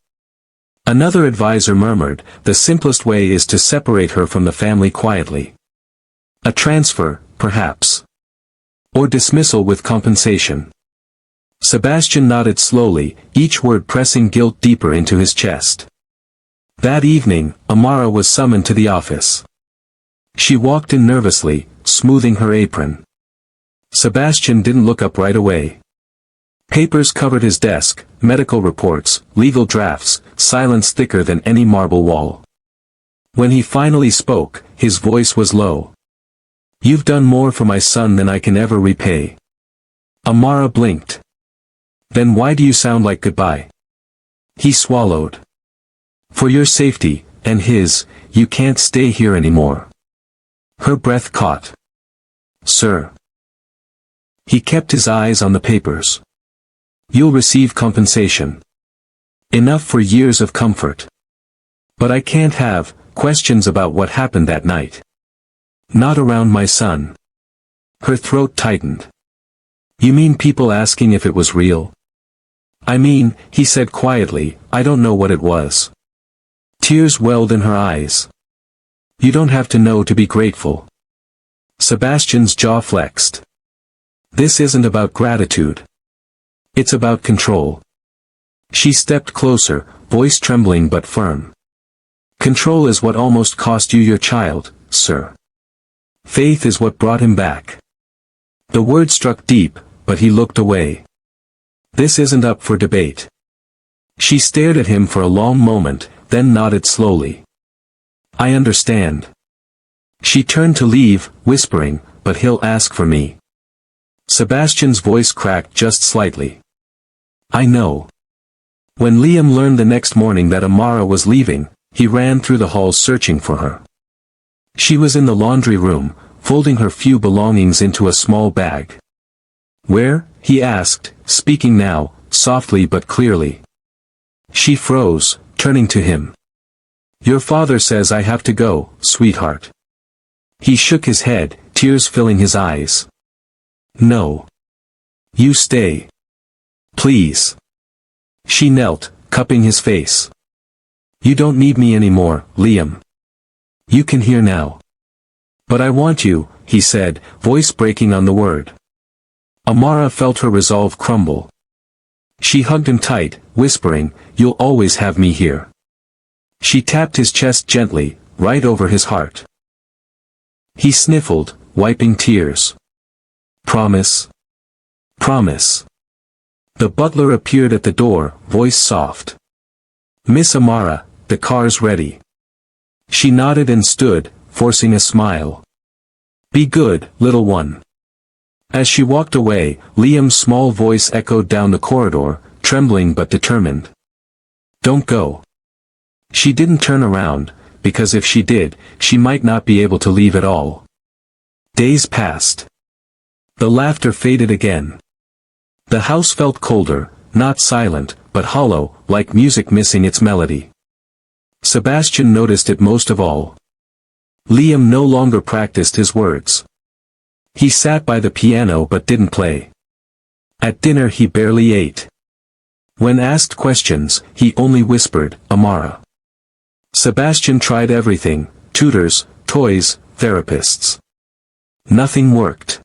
Another advisor murmured, the simplest way is to separate her from the family quietly. A transfer, perhaps. Or dismissal with compensation. Sebastian nodded slowly, each word pressing guilt deeper into his chest. That evening, Amara was summoned to the office. She walked in nervously, smoothing her apron. Sebastian didn't look up right away. Papers covered his desk, medical reports, legal drafts, silence thicker than any marble wall. When he finally spoke, his voice was low. You've done more for my son than I can ever repay. Amara blinked. Then why do you sound like goodbye? He swallowed. For your safety, and his, you can't stay here anymore. Her breath caught. Sir. He kept his eyes on the papers. You'll receive compensation. Enough for years of comfort. But I can't have questions about what happened that night. Not around my son. Her throat tightened. You mean people asking if it was real? I mean, he said quietly, I don't know what it was. Tears welled in her eyes. You don't have to know to be grateful. Sebastian's jaw flexed. This isn't about gratitude. It's about control. She stepped closer, voice trembling but firm. Control is what almost cost you your child, sir. Faith is what brought him back. The word struck deep, but he looked away. This isn't up for debate. She stared at him for a long moment, then nodded slowly. I understand. She turned to leave, whispering, but he'll ask for me. Sebastian's voice cracked just slightly. I know. When Liam learned the next morning that Amara was leaving, he ran through the halls searching for her. She was in the laundry room, folding her few belongings into a small bag. Where? He asked, speaking now, softly but clearly. She froze, turning to him. Your father says I have to go, sweetheart. He shook his head, tears filling his eyes. No. You stay. Please. She knelt, cupping his face. You don't need me anymore, Liam. You can hear now. But I want you, he said, voice breaking on the word. Amara felt her resolve crumble. She hugged him tight, whispering, you'll always have me here. She tapped his chest gently, right over his heart. He sniffled, wiping tears. Promise? Promise. The butler appeared at the door, voice soft. Miss Amara, the car's ready. She nodded and stood, forcing a smile. Be good, little one. As she walked away, Liam's small voice echoed down the corridor, trembling but determined. Don't go. She didn't turn around, because if she did, she might not be able to leave at all. Days passed. The laughter faded again. The house felt colder, not silent, but hollow, like music missing its melody. Sebastian noticed it most of all. Liam no longer practiced his words. He sat by the piano but didn't play. At dinner he barely ate. When asked questions, he only whispered, Amara. Sebastian tried everything, tutors, toys, therapists. Nothing worked.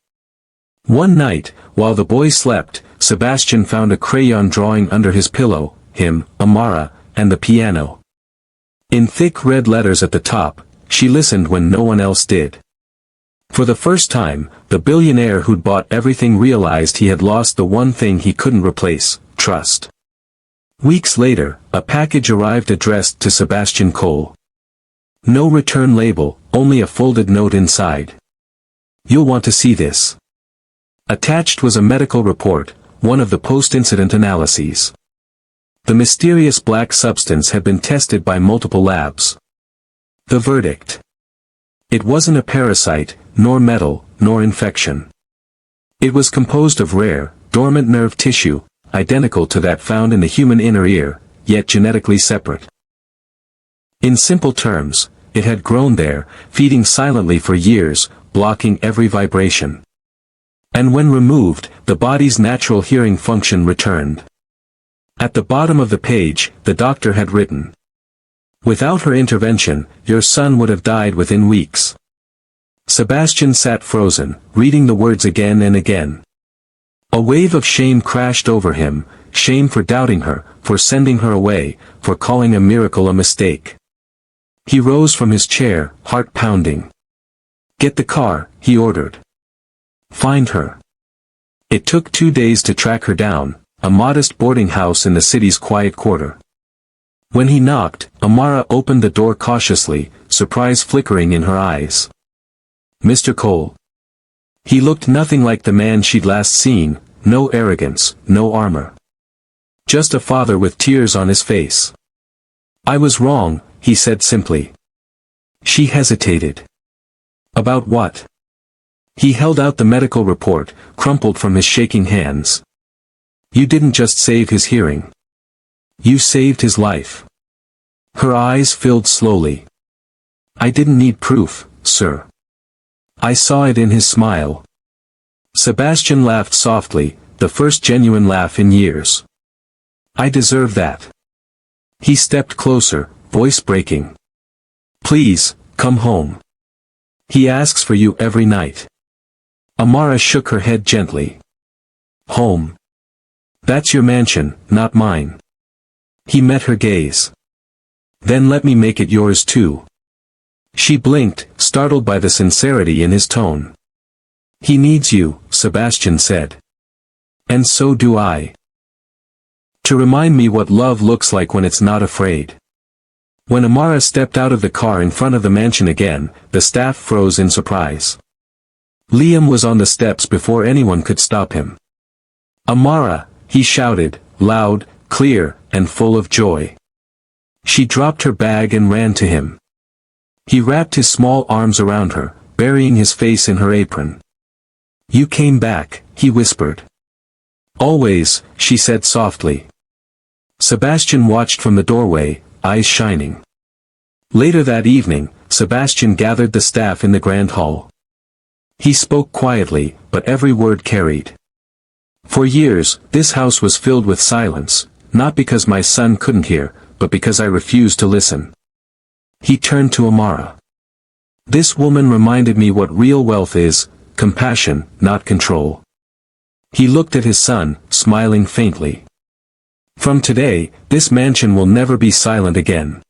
One night, while the boy slept, Sebastian found a crayon drawing under his pillow, him, Amara, and the piano. In thick red letters at the top, she listened when no one else did. For the first time, the billionaire who'd bought everything realized he had lost the one thing he couldn't replace, trust. Weeks later, a package arrived addressed to Sebastian Cole. No return label, only a folded note inside. You'll want to see this. Attached was a medical report, one of the post-incident analyses. The mysterious black substance had been tested by multiple labs. The verdict. It wasn't a parasite, nor metal, nor infection. It was composed of rare, dormant nerve tissue, identical to that found in the human inner ear, yet genetically separate. In simple terms, it had grown there, feeding silently for years, blocking every vibration. And when removed, the body's natural hearing function returned. At the bottom of the page, the doctor had written. Without her intervention, your son would have died within weeks. Sebastian sat frozen, reading the words again and again. A wave of shame crashed over him, shame for doubting her, for sending her away, for calling a miracle a mistake. He rose from his chair, heart pounding. Get the car, he ordered. Find her. It took 2 days to track her down, a modest boarding house in the city's quiet quarter. When he knocked, Amara opened the door cautiously, surprise flickering in her eyes. Mr. Cole. He looked nothing like the man she'd last seen, no arrogance, no armor. Just a father with tears on his face. I was wrong, he said simply. She hesitated. About what? He held out the medical report, crumpled from his shaking hands. You didn't just save his hearing. You saved his life. Her eyes filled slowly. I didn't need proof, sir. I saw it in his smile. Sebastian laughed softly, the first genuine laugh in years. I deserve that. He stepped closer, voice breaking. Please, come home. He asks for you every night. Amara shook her head gently. Home. That's your mansion, not mine. He met her gaze. Then let me make it yours too. She blinked, startled by the sincerity in his tone. He needs you, Sebastian said. And so do I. To remind me what love looks like when it's not afraid. When Amara stepped out of the car in front of the mansion again, the staff froze in surprise. Liam was on the steps before anyone could stop him. Amara, he shouted, loud, clear, and full of joy. She dropped her bag and ran to him. He wrapped his small arms around her, burying his face in her apron. You came back, he whispered. Always, she said softly. Sebastian watched from the doorway, eyes shining. Later that evening, Sebastian gathered the staff in the grand hall. He spoke quietly, but every word carried. For years, this house was filled with silence, not because my son couldn't hear, but because I refused to listen. He turned to Amara. This woman reminded me what real wealth is, compassion, not control. He looked at his son, smiling faintly. From today, this mansion will never be silent again.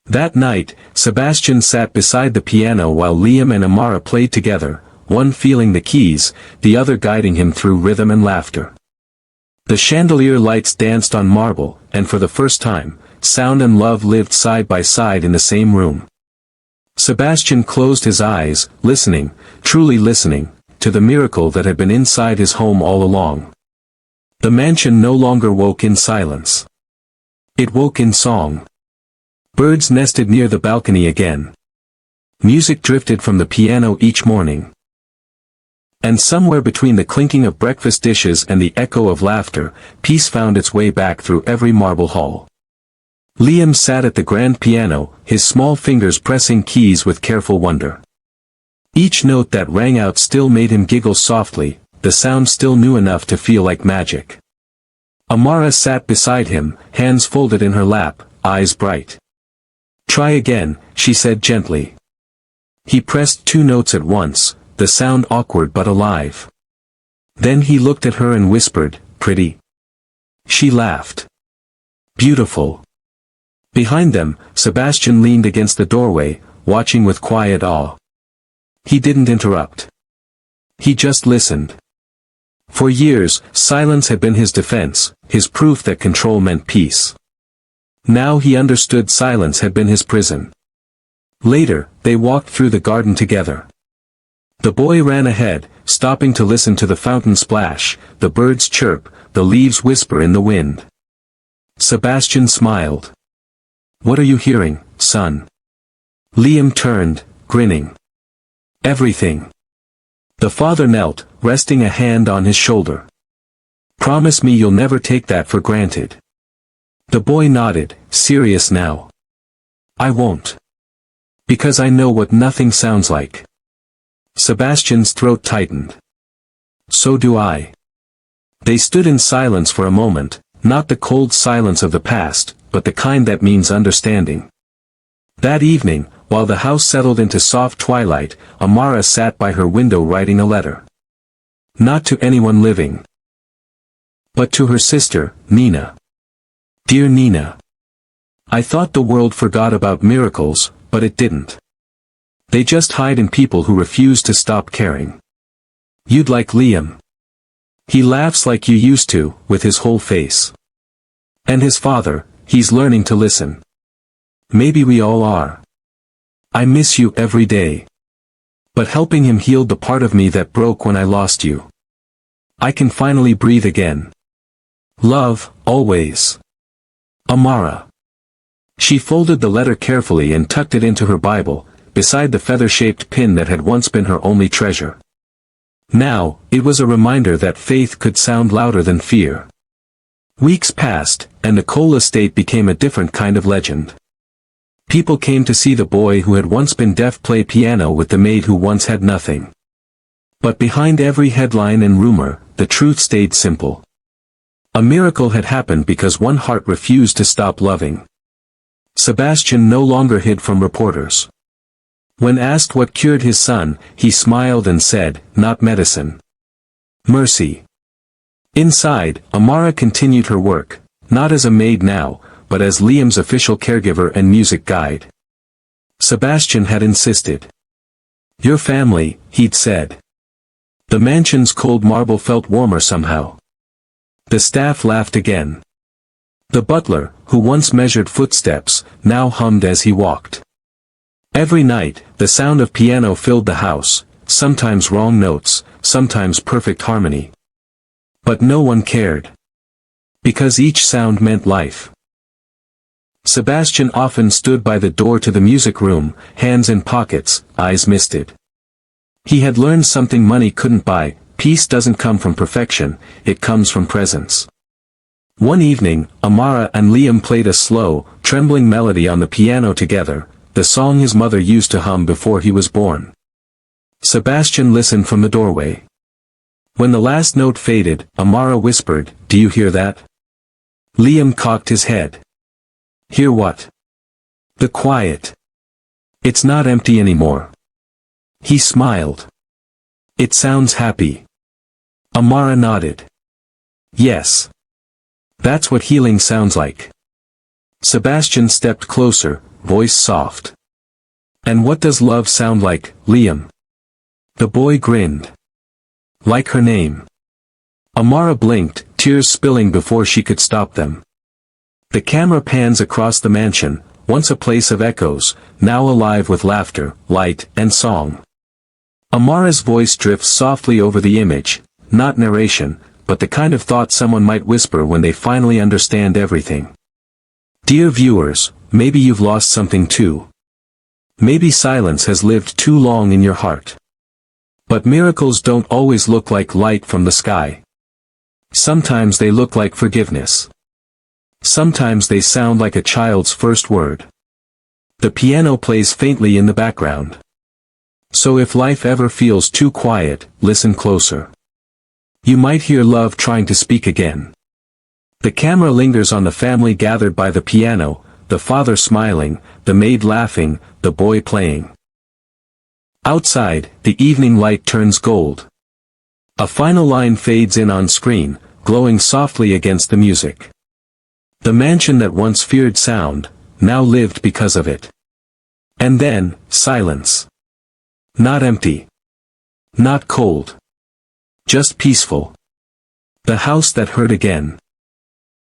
That night, Sebastian sat beside the piano while Liam and Amara played together, one feeling the keys, the other guiding him through rhythm and laughter. The chandelier lights danced on marble, and for the first time, sound and love lived side by side in the same room. Sebastian closed his eyes, listening, truly listening, to the miracle that had been inside his home all along. The mansion no longer woke in silence. It woke in song. Birds nested near the balcony again. Music drifted from the piano each morning. And somewhere between the clinking of breakfast dishes and the echo of laughter, peace found its way back through every marble hall. Liam sat at the grand piano, his small fingers pressing keys with careful wonder. Each note that rang out still made him giggle softly, the sound still new enough to feel like magic. Amara sat beside him, hands folded in her lap, eyes bright. "Try again," she said gently. He pressed 2 notes at once, the sound awkward but alive. Then he looked at her and whispered, "Pretty." She laughed. "Beautiful." Behind them, Sebastian leaned against the doorway, watching with quiet awe. He didn't interrupt. He just listened. For years, silence had been his defense, his proof that control meant peace. Now he understood silence had been his prison. Later, they walked through the garden together. The boy ran ahead, stopping to listen to the fountain splash, the birds chirp, the leaves whisper in the wind. Sebastian smiled. "What are you hearing, son?" Liam turned, grinning. "Everything." The father knelt, resting a hand on his shoulder. "Promise me you'll never take that for granted." The boy nodded, serious now. "I won't. Because I know what nothing sounds like." Sebastian's throat tightened. "So do I." They stood in silence for a moment, not the cold silence of the past, but the kind that means understanding. That evening, while the house settled into soft twilight, Amara sat by her window writing a letter. Not to anyone living, but to her sister, Nina. "Dear Nina. I thought the world forgot about miracles, but it didn't. They just hide in people who refuse to stop caring. You'd like Liam. He laughs like you used to, with his whole face. And his father, he's learning to listen. Maybe we all are. I miss you every day. But helping him healed the part of me that broke when I lost you. I can finally breathe again. Love, always. Amara." She folded the letter carefully and tucked it into her Bible, beside the feather-shaped pin that had once been her only treasure. Now, it was a reminder that faith could sound louder than fear. Weeks passed, and the Cole estate became a different kind of legend. People came to see the boy who had once been deaf play piano with the maid who once had nothing. But behind every headline and rumor, the truth stayed simple. A miracle had happened because one heart refused to stop loving. Sebastian no longer hid from reporters. When asked what cured his son, he smiled and said, "Not medicine. Mercy." Inside, Amara continued her work, not as a maid now, but as Liam's official caregiver and music guide. Sebastian had insisted. "Your family," he'd said. The mansion's cold marble felt warmer somehow. The staff laughed again. The butler, who once measured footsteps, now hummed as he walked. Every night, the sound of piano filled the house, sometimes wrong notes, sometimes perfect harmony. But no one cared. Because each sound meant life. Sebastian often stood by the door to the music room, hands in pockets, eyes misted. He had learned something money couldn't buy: peace doesn't come from perfection, it comes from presence. One evening, Amara and Liam played a slow, trembling melody on the piano together, the song his mother used to hum before he was born. Sebastian listened from the doorway. When the last note faded, Amara whispered, "Do you hear that?" Liam cocked his head. "Hear what?" "The quiet. It's not empty anymore." He smiled. "It sounds happy." Amara nodded. "Yes. That's what healing sounds like." Sebastian stepped closer, voice soft. "And what does love sound like, Liam?" The boy grinned. Like her name. Amara blinked, tears spilling before she could stop them. The camera pans across the mansion, once a place of echoes, now alive with laughter, light, and song. Amara's voice drifts softly over the image, not narration, but the kind of thought someone might whisper when they finally understand everything. Dear viewers, maybe you've lost something too. Maybe silence has lived too long in your heart. But miracles don't always look like light from the sky. Sometimes they look like forgiveness. Sometimes they sound like a child's first word. The piano plays faintly in the background. So if life ever feels too quiet, listen closer. You might hear love trying to speak again. The camera lingers on the family gathered by the piano, the father smiling, the maid laughing, the boy playing. Outside, the evening light turns gold. A final line fades in on screen, glowing softly against the music. The mansion that once feared sound, now lived because of it. And then, silence. Not empty. Not cold. Just peaceful. The house that heard again.